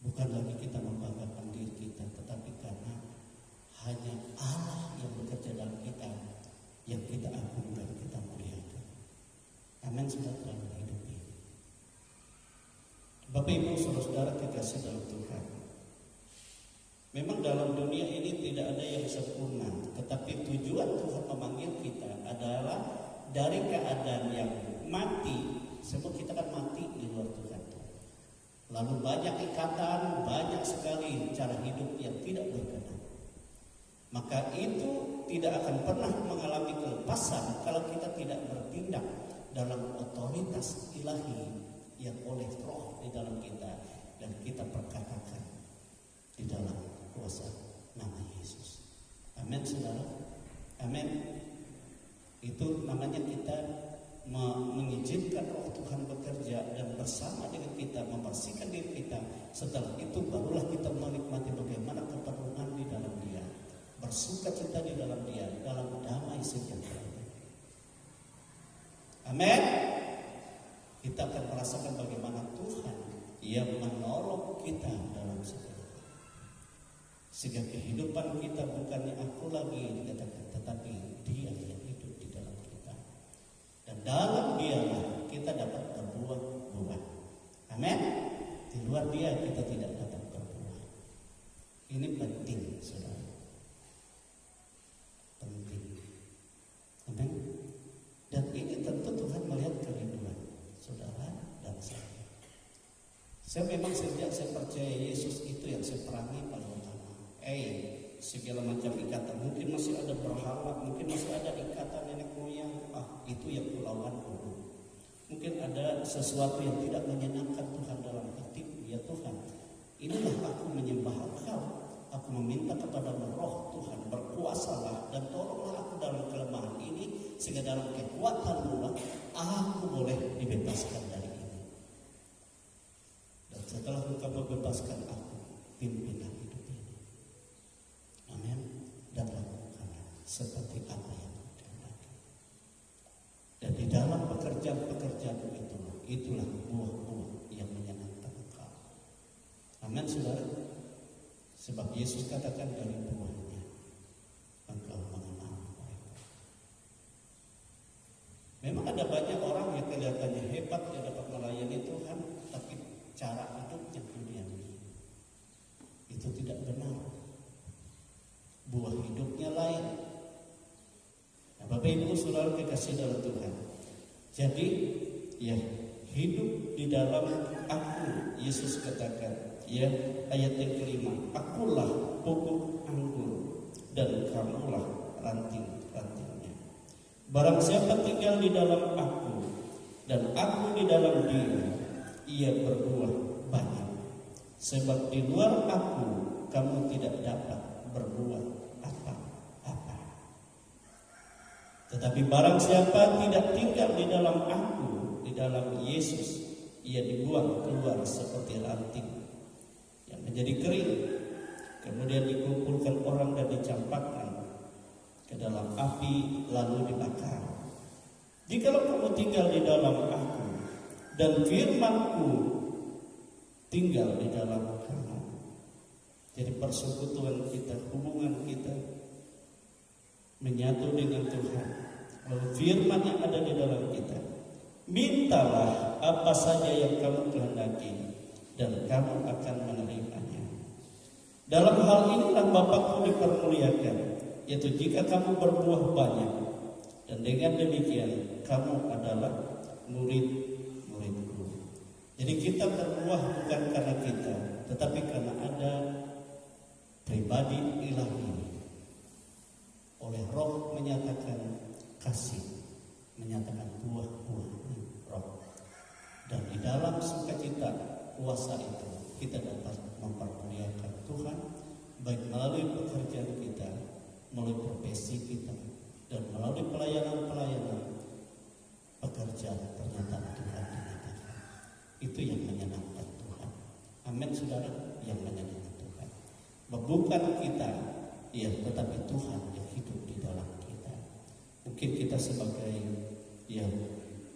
Bukan lagi kita membanggakan diri kita, tetapi karena hanya Allah yang bekerja dalam kita, yang kita agungkan, kita muliakan. Amin, saudara dalam hidup ini. Bapak Ibu saudara-saudara kekasih dalam Tuhan, memang dalam dunia ini tidak ada yang sempurna, tetapi tujuan Tuhan memanggil kita adalah dari keadaan yang mati. Semua kita kan mati di luar Tuhan. Lalu banyak ikatan, banyak sekali cara hidup yang tidak berkenan. Maka itu tidak akan pernah mengalami kelepasan kalau kita tidak bertindak dalam otoritas ilahi yang oleh Roh di dalam kita, dan kita perkatakan di dalam kuasa nama Yesus. Amin, saudara. Amin. Itu namanya kita mengizinkan Roh Tuhan bekerja dan bersama dengan kita membersihkan diri kita. Setelah itu barulah kita menikmati bagaimana kepenuhan di dalam Dia, bersuka cita di dalam Dia, dalam damai sejahtera. Amin. Kita akan merasakan bagaimana Tuhan yang menolong kita dalam segala hal. Sehingga kehidupan kita bukannya aku lagi yang dikatakan, tetapi Dia yang hidup di dalam kita. Dan dalam Dialah kita dapat berbuah-buah. Amin. Di luar Dia kita tidak dapat berbuah. Ini penting, saudara. Penting. Amin. Dan ini tentu Tuhan melihat kerinduan saudara dan saya. Saya memang sejak saya percaya Yesus itu yang saya perangi paling utama. Segala macam ikatan, mungkin masih ada berhala, mungkin masih ada ikatan nenek moyang. Itu yang kulawan dulu. Mungkin ada sesuatu yang tidak menyenangkan Tuhan dalam hatiku. Ya Tuhan, inilah aku menyembah Engkau. Aku meminta kepada Roh Tuhan, berkuasalah dan tolonglah aku dalam kelemahan ini, sehingga dalam kekuatan-Mu aku boleh dibebaskan dari ini. Dan setelah Engkau membebaskan aku, pimpinlah hidup ini. Amin. Dan lakukanlah seperti apa yang Kau kehendaki. Dan di dalam pekerjaan-pekerjaan itulah buah-buah yang menyenangkan Engkau. Amin, saudara. Sebab Yesus katakan dari buahnya engkau mengenal mereka. Memang ada banyak orang yang kelihatannya hebat, dia dapat melayani Tuhan, tapi cara hidupnya duniawi. Itu tidak benar. Buah hidupnya lain. Nah, Bapak Ibu saudara kekasih dalam Tuhan. Jadi ya, hidup di dalam aku, Yesus katakan. Ya, ayat yang kelima, akulah pokok anggur dan kamulah ranting-rantingnya. Barang siapa tinggal di dalam aku dan aku di dalam dia, ia berbuah banyak. Sebab di luar aku kamu tidak dapat berbuat apa-apa. Tetapi barang siapa tidak tinggal di dalam aku, di dalam Yesus, ia dibuang keluar seperti ranting yang menjadi kering, kemudian dikumpulkan orang dan dicampakkan ke dalam api lalu dibakar. Jikalau kamu tinggal di dalam aku dan firman-Ku tinggal di dalam kamu, jadi persekutuan kita, hubungan kita menyatu dengan Tuhan, lalu firman yang ada di dalam kita, mintalah apa saja yang kamu kehendaki dan kamu akan menerimanya. Dalam hal inilah Bapakku dipermuliakan, yaitu jika kamu berbuah banyak, dan dengan demikian kamu adalah murid-muridku. Jadi kita berbuah bukan karena kita, tetapi karena ada pribadi ilahi. Oleh Roh menyatakan kasih, menyatakan buah-buah Roh. Dan di dalam sukacita kuasa itu kita dapat mempermuliakan Tuhan, baik melalui pekerjaan kita, melalui profesi kita, dan melalui pelayanan-pelayanan pekerjaan pernyataan Tuhan dinyatakan. Itu yang menyenangkan Tuhan. Amin, saudara, yang menyenangkan Tuhan. bukan kita, ya, tetapi Tuhan yang hidup di dalam kita. Mungkin kita sebagai ya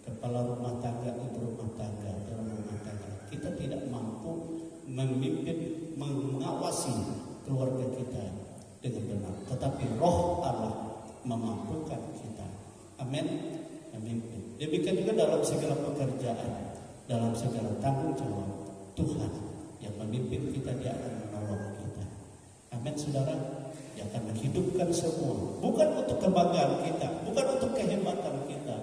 kepala rumah tangga, ibu rumah tangga, dalam rumah tangga, kita tidak mampu memimpin, mengawasi keluarga kita dengan benar, tetapi Roh Allah memampukan kita. Amin. Memimpin. Demikian juga dalam segala pekerjaan, dalam segala tanggung jawab, Tuhan yang memimpin kita, Dia akan menolong kita. Amin, saudara. Dia akan menghidupkan semua, bukan untuk kebanggaan kita, bukan untuk kehebatan kita,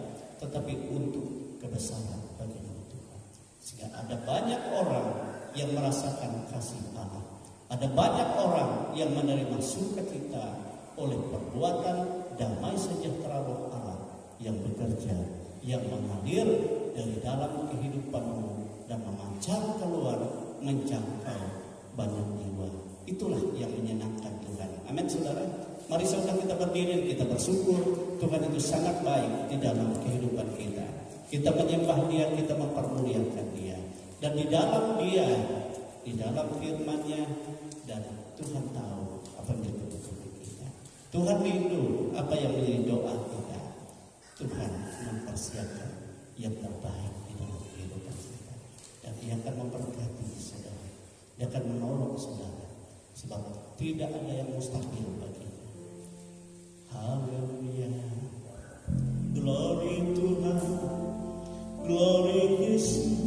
tetapi untuk kebesaran bagi nama Tuhan. Sehingga ada banyak orang yang merasakan kasih Allah. Ada banyak orang yang menerima sukacita oleh perbuatan damai sejahtera Roh Allah yang bekerja, yang mengalir dari dalam kehidupanmu dan memancar keluar, menjangkau banyak jiwa. Itulah yang menyenangkan Tuhan. Amin, saudara. Mari saudara kita berdiri, kita bersyukur. Tuhan itu sangat baik di dalam kehidupan kita. Kita menyembah Dia, kita mempermuliakan Dia. Dan di dalam Dia, di dalam firman-Nya, dan Tuhan tahu apa yang menjadi kebutuhan kita. Tuhan rindu apa yang menjadi doa kita. Tuhan mempersiapkan yang terbaik di dalam kehidupan kita. Dan Dia akan memberkati saudara. Dia akan menolong saudara. Sebab tidak ada yang mustahil baginya. Haleluya. Glory Tuhan. Glory Yesus.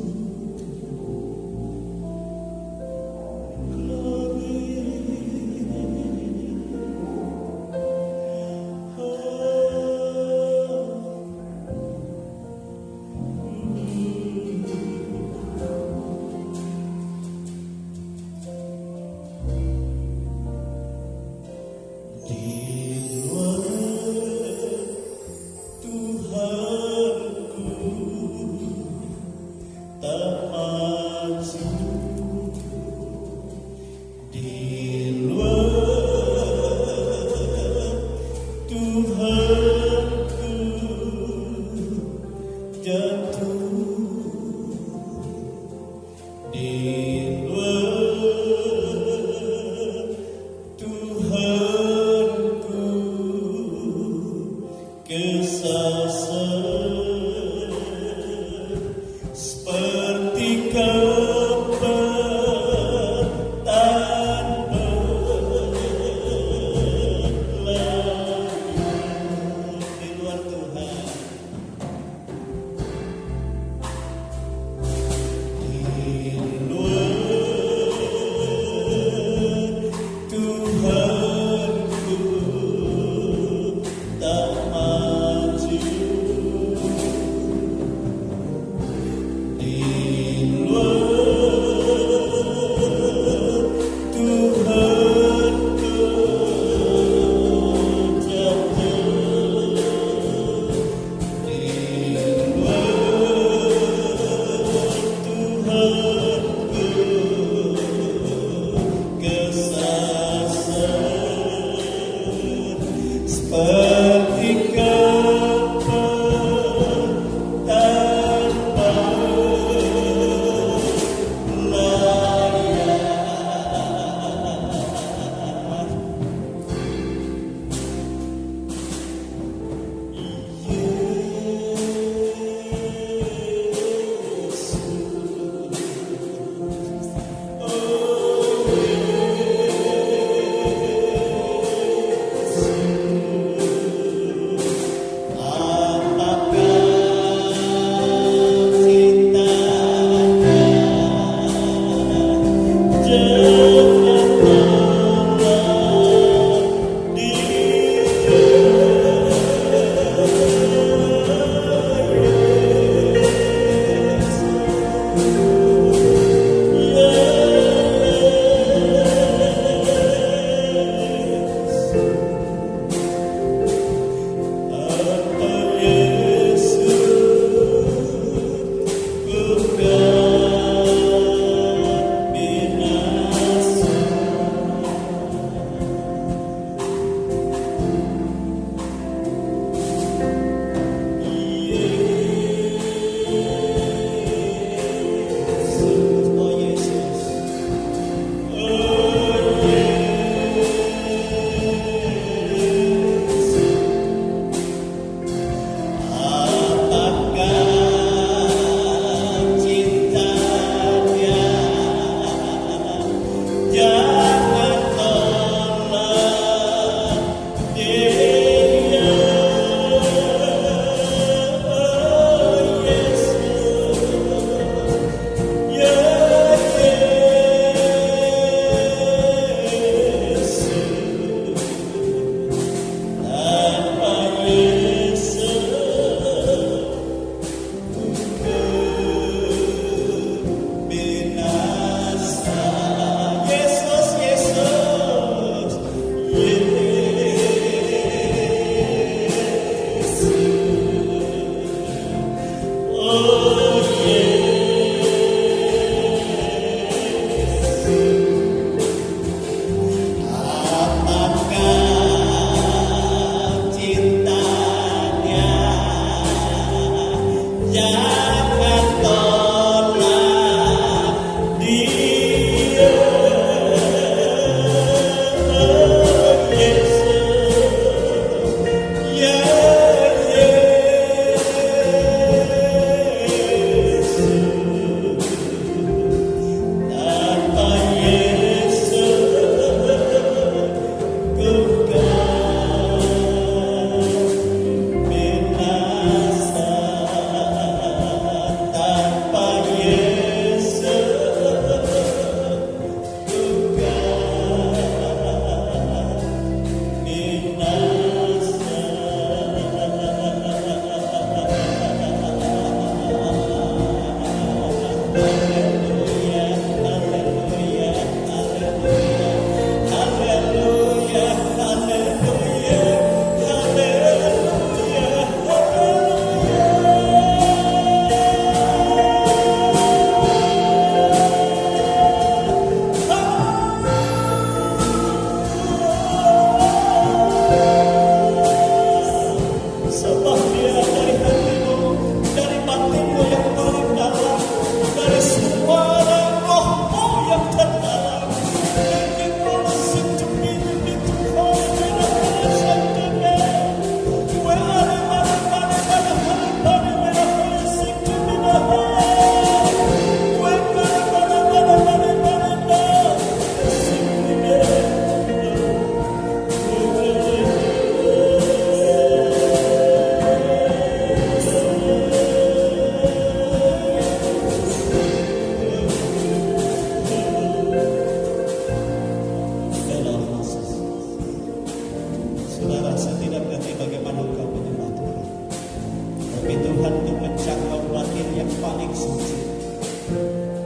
yang suci.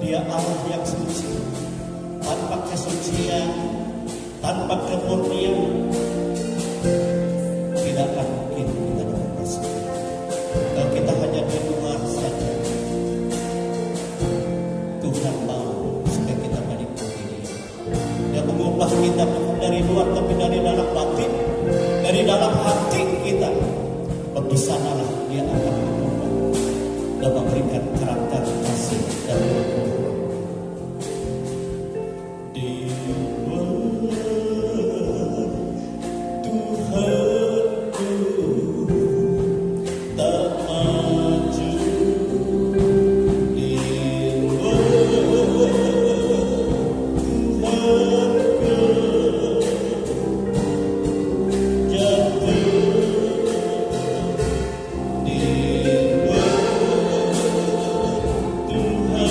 Dia Allah yang suci. Tanpa kesucian, tanpa kemurnian, tidak akan mungkin kita dapat masuk. Kalau kita hanya di luar saja, Tuhan mau supaya kita menikmati Dia. Dia mengubah kita bukan dari luar, tapi dari dalam batin, dari dalam hati kita. Bagi sanalah Dia akan mengubah dan memberikan karakter kasih dan berbuah. Di luar Tuhanku tak maju, di luar Tuhanku jatuh, di luar Tuhanku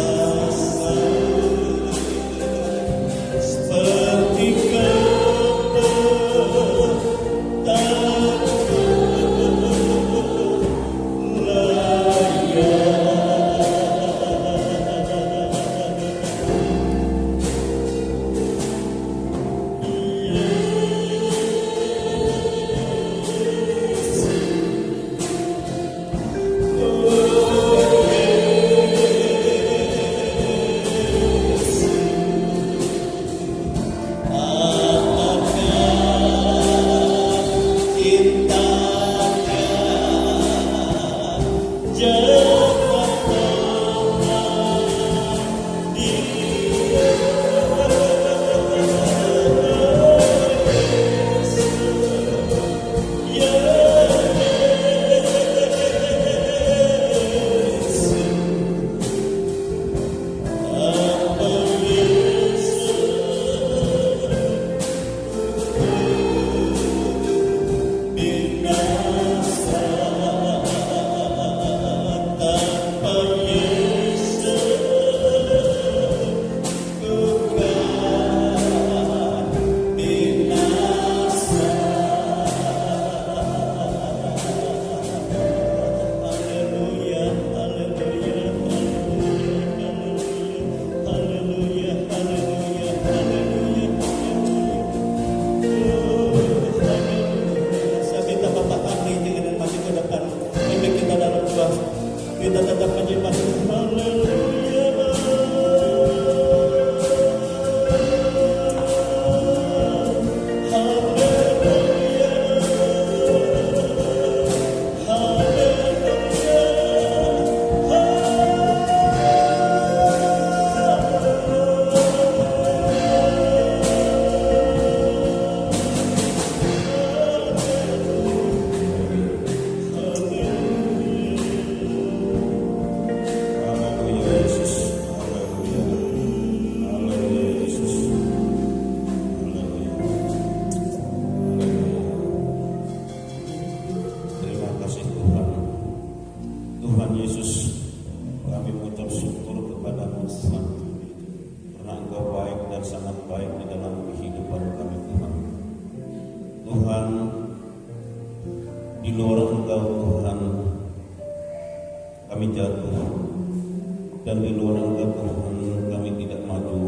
kesasar seperti kapal tanpa layar. Kita tetap menyembah Tuhan. Haleluya. Haleluya. Tuhan Yesus, kami mengucap syukur kepada-Mu Tuhan, karena Engkau baik dan sangat baik di dalam kehidupan kami Tuhan. Tuhan, di luar Engkau Tuhan, kami jatuh, dan di luar Engkau Tuhan kami tidak maju,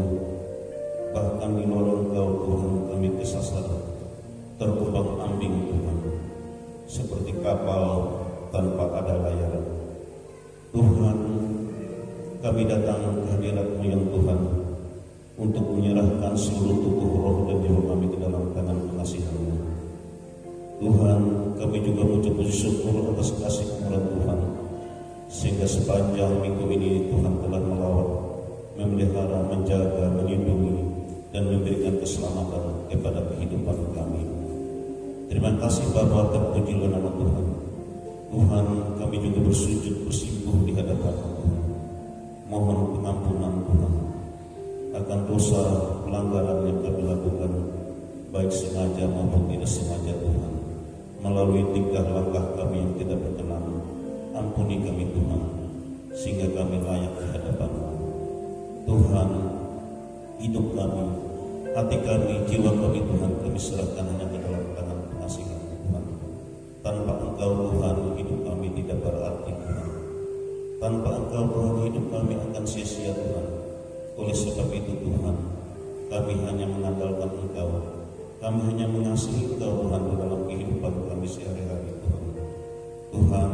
bahkan di luar Engkau Tuhan kami kesasar, terombang-ambing Tuhan, seperti kapal tanpa ada layar. Tuhan, kami datang ke hadirat-Mu yang Tuhan untuk menyerahkan seluruh tubuh, roh dan jiwa kami ke dalam tangan pengasihan-Mu. Tuhan, kami juga mengucap syukur atas kasih murah Tuhan, sehingga sepanjang minggu ini Tuhan telah melawat, memelihara, menjaga, melindungi, dan memberikan keselamatan kepada kehidupan kami. Terima kasih Bapa, terpujilah nama Tuhan. Tuhan, kami juga bersujud bersimpuh di hadapan Tuhan. Mohon pengampunan Tuhan akan dosa pelanggaran yang kami lakukan, baik sengaja maupun tidak sengaja Tuhan, melalui tingkah langkah kami yang tidak berkenan. Ampuni kami Tuhan, sehingga kami layak di hadapan-Mu. Tuhan, hidup kami, hati kami, jiwa kami Tuhan, kami serahkan hanya ke dalam tangan pengasihan Tuhan. Tanpa Engkau Tuhan, kami hanya mengandalkan Engkau. Kami hanya mengasihi Engkau Tuhan di dalam kehidupan kami sehari-hari Tuhan. Tuhan,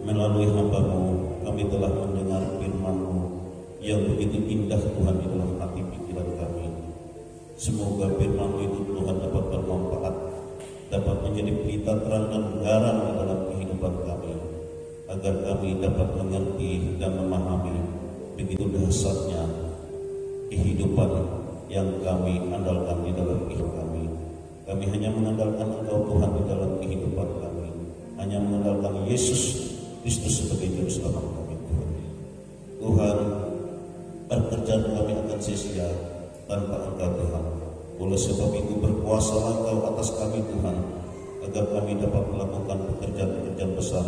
melalui hamba-Mu kami telah mendengar firman-Mu yang begitu indah Tuhan di dalam hati pikiran kami. Semoga firman-Mu itu Tuhan dapat bermanfaat, dapat menjadi pelita terang dan garam di dalam kehidupan kami, agar kami dapat mengerti dan memahami begitu dahsyatnya kehidupan yang kami andalkan di dalam kehidupan kami. Kami hanya mengandalkan Engkau Tuhan di dalam kehidupan kami, hanya mengandalkan Yesus Kristus sebagai juru selamat kami Tuhan. Tuhan, pekerjaan kami akan sia-sia tanpa Engkau Tuhan. Oleh sebab itu berkuasalah Engkau atas kami Tuhan, agar kami dapat melakukan pekerjaan-pekerjaan besar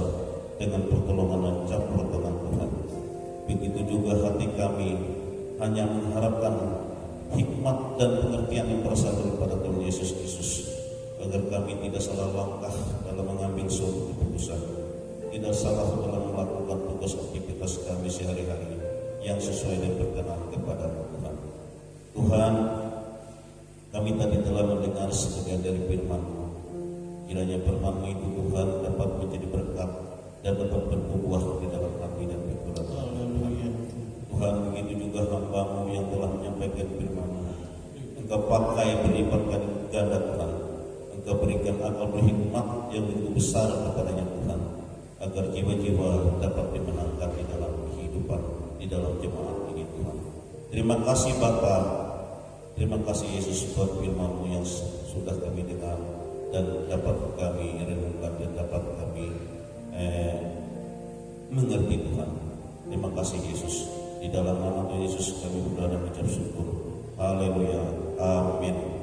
dengan pertolongan dan campur tangan Tuhan. Begitu juga hati kami hanya mengharapkan hikmat dan pengertian yang berasal daripada Tuhan Yesus Kristus, agar kami tidak salah langkah dalam mengambil suatu keputusan, tidak salah dalam melakukan tugas aktivitas kami sehari-hari yang sesuai dan berkenan kepada Tuhan. Tuhan, kami tadi telah mendengar sebagian dari firman-Mu. Kiranya firman-Mu itu Tuhan dapat menjadi berkat dan dapat berbuah di dalam hati dan pikiran kami. Tuhan, begitu juga hamba-Mu yang telah menyampaikan firman-Mu. Engkau pakai berlipat ganda Tuhan. Engkau berikan akal berhikmat yang begitu besar kepadanya Tuhan, agar jiwa-jiwa dapat dimenangkan di dalam kehidupan, di dalam jemaat ini Tuhan. Terima kasih Bapa, terima kasih Yesus buat firman-Mu yang sudah kami dengar dan dapat kami renungkan dan dapat kami mengerti Tuhan. Terima kasih Yesus. Di dalam nama Tuhan Yesus kami berdoa dan mengucap syukur. Haleluya. Amin.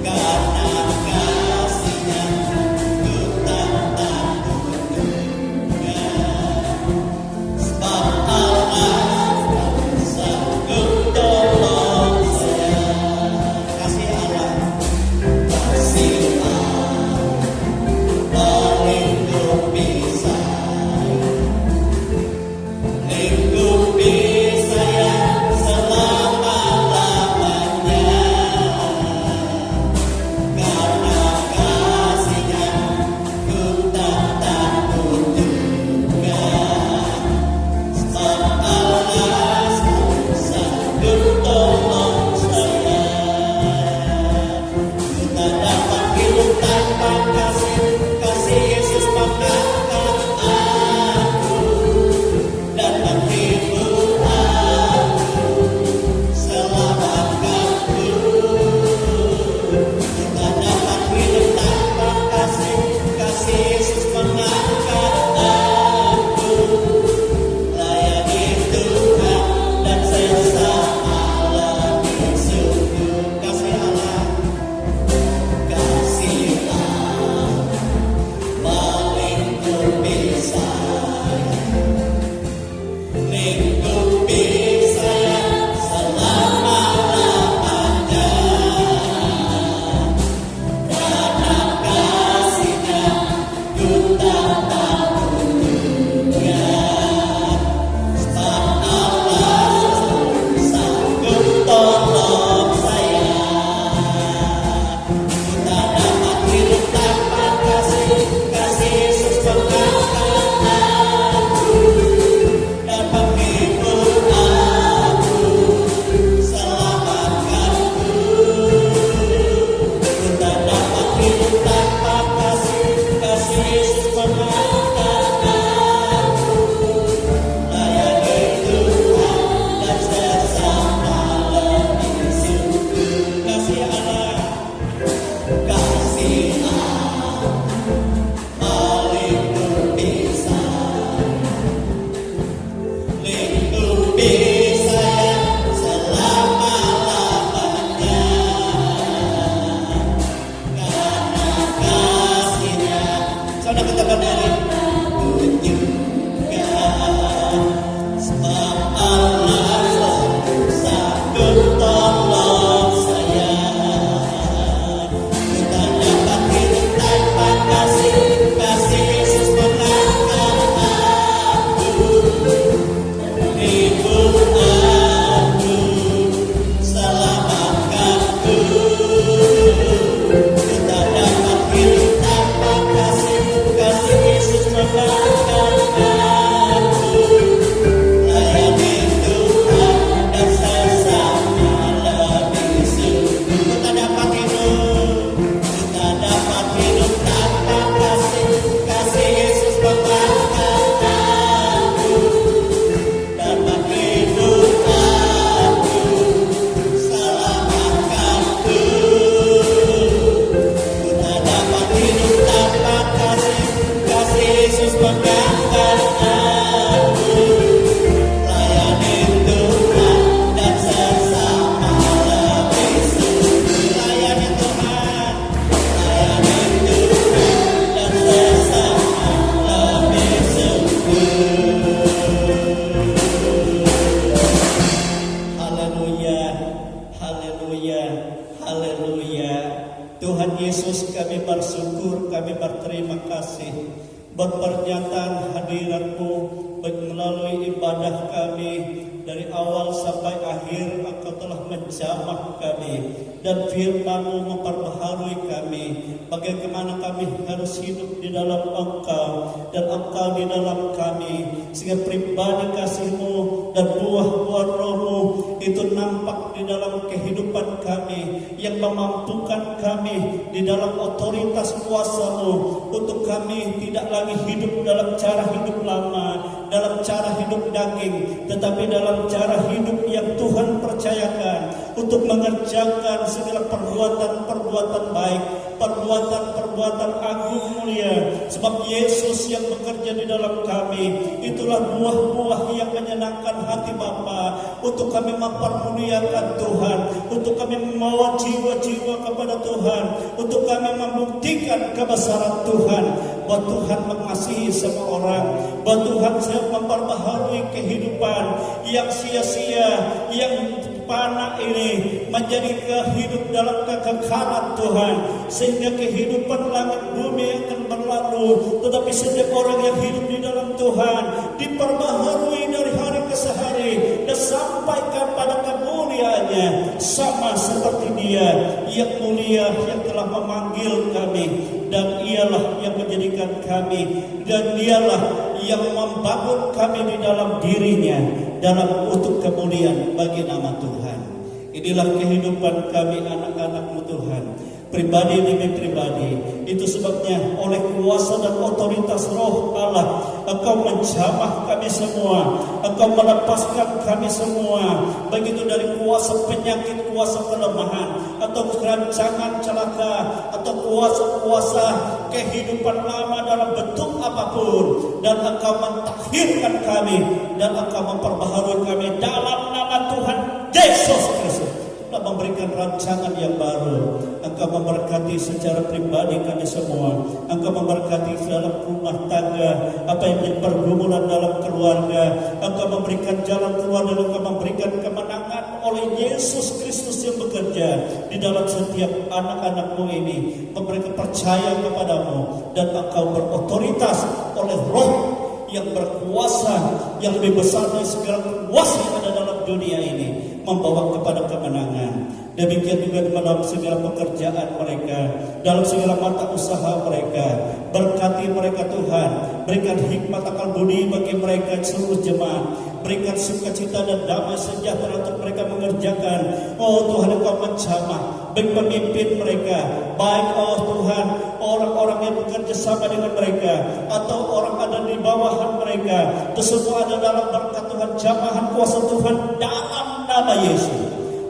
Karena kasih-Nya Mana katakan hari tunjukkan sebab Allah sanggup tolong saya. Kita dapat hidup tanpa kasih Yesus mengangkat aku, ibu aku, selamatkanku. Kita dapat hidup tanpa kasih Yesus mengangkat aku. Layani Tuhan dan sesama lebih sungguh. Kita dapat hidup tanpa kasih Yesus mengangkat aku. Dapat hidup aku, selamatkanku. Kita dapat hidup tanpa kasih Yesus mengangkat aku. Layani Tuhan dan sesama lebih sungguh. Layani Tuhan dan sesama lebih sungguh. Haleluya, haleluya, haleluya. Tuhan Yesus, kami bersyukur, kami berterima kasih buat pernyataan hadirat-Mu melalui ibadah kami. Dari awal sampai akhir Engkau telah menjamah kami, dan firman-Mu memperbaharui kami bagaimana kami harus hidup di dalam Engkau dan Engkau di dalam kami, sehingga pribadi kasih-Mu dan buah-buah Roh-Mu itu nampak di dalam kehidupan kami, yang memampukan kami di dalam otoritas kuasa-Mu untuk kami tidak lagi hidup dalam cara hidup lama, dalam cara hidup daging, tetapi dalam cara hidup yang Tuhan percayakan untuk mengerjakan segala perbuatan-perbuatan baik, perbuatan-perbuatan agung mulia. Sebab Yesus yang bekerja di dalam kami, itulah buah-buah yang menyenangkan hati Bapa, untuk kami mempermuliakan Tuhan, untuk kami membawa jiwa-jiwa kepada Tuhan, untuk kami membuktikan kebesaran Tuhan, bahwa Tuhan mengasihi semua orang, bahwa Tuhan memperbaharui kehidupan yang sia-sia, yang panah ini menjadi kehidup dalam kekekalan Tuhan, sehingga kehidupan langit bumi akan berlalu, tetapi setiap orang yang hidup di dalam Tuhan diperbaharui dari hari ke hari dan sampai kepada kemuliaannya, sama seperti Dia yang mulia yang telah memanggil kami, dan Ialah yang menjadikan kami, dan Dialah yang membangun kami di dalam dirinya dalam untuk kemuliaan bagi nama Tuhan. Inilah kehidupan kami anak-anak-Mu Tuhan, pribadi demi pribadi. Itu sebabnya oleh kuasa dan otoritas Roh Allah, Engkau menjamah kami semua, Engkau melepaskan kami semua, begitu dari kuasa penyakit, kuasa kelemahan, atau kerancangan celaka, atau kuasa-kuasa kehidupan lama dalam bentuk apapun, dan Engkau mentahirkan kami, dan Engkau memperbaharui kami dalam nama Tuhan Yesus Kristus. Engkau memberikan rancangan yang baru. Engkau memberkati secara pribadi kami semua. Engkau memberkati dalam rumah tangga, apa yang menjadi pergumulan dalam keluarga. Engkau memberikan jalan keluar, dan Engkau memberikan kemenangan oleh Yesus Kristus yang bekerja di dalam setiap anak-anak-Mu ini. Mereka percaya kepadamu, dan Engkau berotoritas oleh Roh yang berkuasa, yang lebih besar dari segala kuasa yang ada dalam dunia ini, membawa kepada kemenangan. Demikian juga dalam segala pekerjaan mereka, dalam segala mata usaha mereka. Berkati mereka Tuhan, berikan hikmat akal budi bagi mereka seluruh jemaat. Berikan sukacita dan damai sejahtera untuk mereka mengerjakan. Oh Tuhan, Engkau menjamah baik pemimpin mereka, baik oh Tuhan orang-orang yang bekerja sama dengan mereka, atau orang ada di bawahan mereka. Itu semua ada dalam berkat Tuhan, jamahan kuasa Tuhan dalam nama Yesus.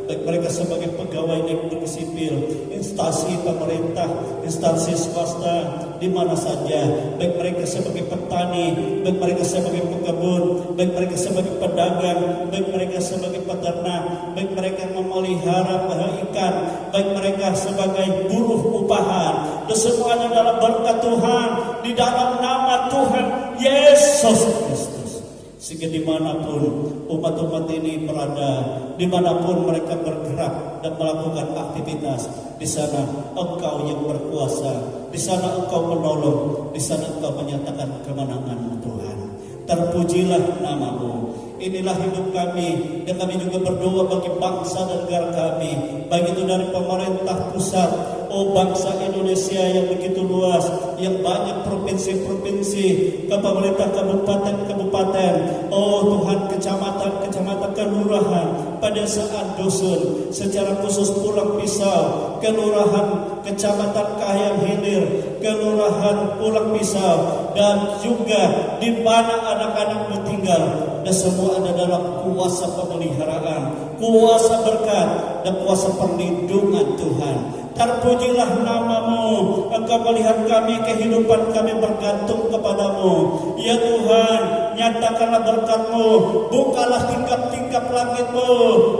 Baik mereka sebagai pegawai negeri sipil, instansi pemerintah, instansi swasta, di mana saja, baik mereka sebagai petani, baik mereka sebagai pekebun, baik mereka sebagai pedagang, baik mereka sebagai peternak, baik mereka memelihara ikan, baik mereka sebagai buruh upahan, dan semuanya dalam berkat Tuhan di dalam nama Tuhan Yesus Kristus. Sehingga dimanapun umat-umat ini berada, dimanapun mereka bergerak dan melakukan aktivitas, di sana Engkau yang berkuasa, di sana Engkau menolong, di sana Engkau menyatakan kemenangan Tuhan. Terpujilah nama-Mu. Inilah hidup kami, dan kami juga berdoa bagi bangsa dan negara kami, baik itu dari pemerintah pusat, bangsa Indonesia yang begitu luas, yang banyak provinsi-provinsi, ke pemerintah kabupaten-kabupaten, Tuhan, kecamatan-kecamatan, kelurahan, pedesaan, dusun, secara khusus Pulang Pisau, kelurahan, kecamatan Kahyang Hilir, kelurahan Pulang Pisau, dan juga di mana anak-anakmu tinggal, dan semua ada dalam kuasa pemeliharaan, kuasa berkat, dan kuasa perlindungan Tuhan. Terpujilah nama-Mu. Engkau melihat kami, kehidupan kami bergantung kepadamu. Ya Tuhan, nyatakanlah berkat-Mu, bukalah tingkap-tingkap langit-Mu,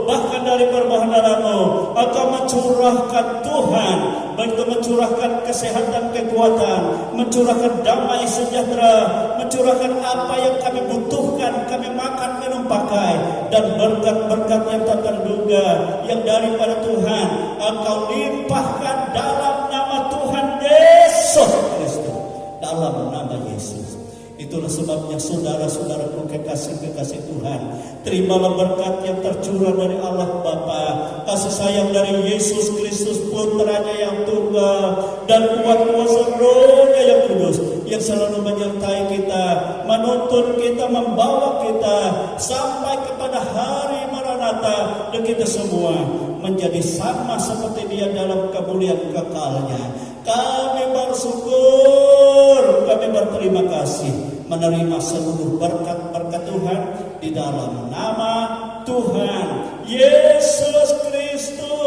bahkan dari permohonan-Mu Engkau mencurahkan Tuhan, baik itu mencurahkan kesehatan, kekuatan, mencurahkan damai sejahtera, mencurahkan apa yang kami butuhkan, kami makan, minum, pakai, dan berkat-berkat yang tak terduga yang daripada Tuhan Engkau limpahkan dalam nama Tuhan Yesus Kristus, dalam nama Yesus. Itulah sebabnya saudara-saudaraku kekasih-kekasih Tuhan, terimalah berkat yang tercurah dari Allah Bapa, kasih sayang dari Yesus Kristus putranya yang tunggal, dan kuat kuasa Roh-Nya yang kudus yang selalu menyertai kita, menuntun kita, membawa kita sampai kepada hari Maranatha, dan kita semua menjadi sama seperti Dia dalam kemuliaan kekalnya. Kami bersyukur, kami berterima kasih menerima seluruh berkat-berkat Tuhan di dalam nama Tuhan Yesus Kristus.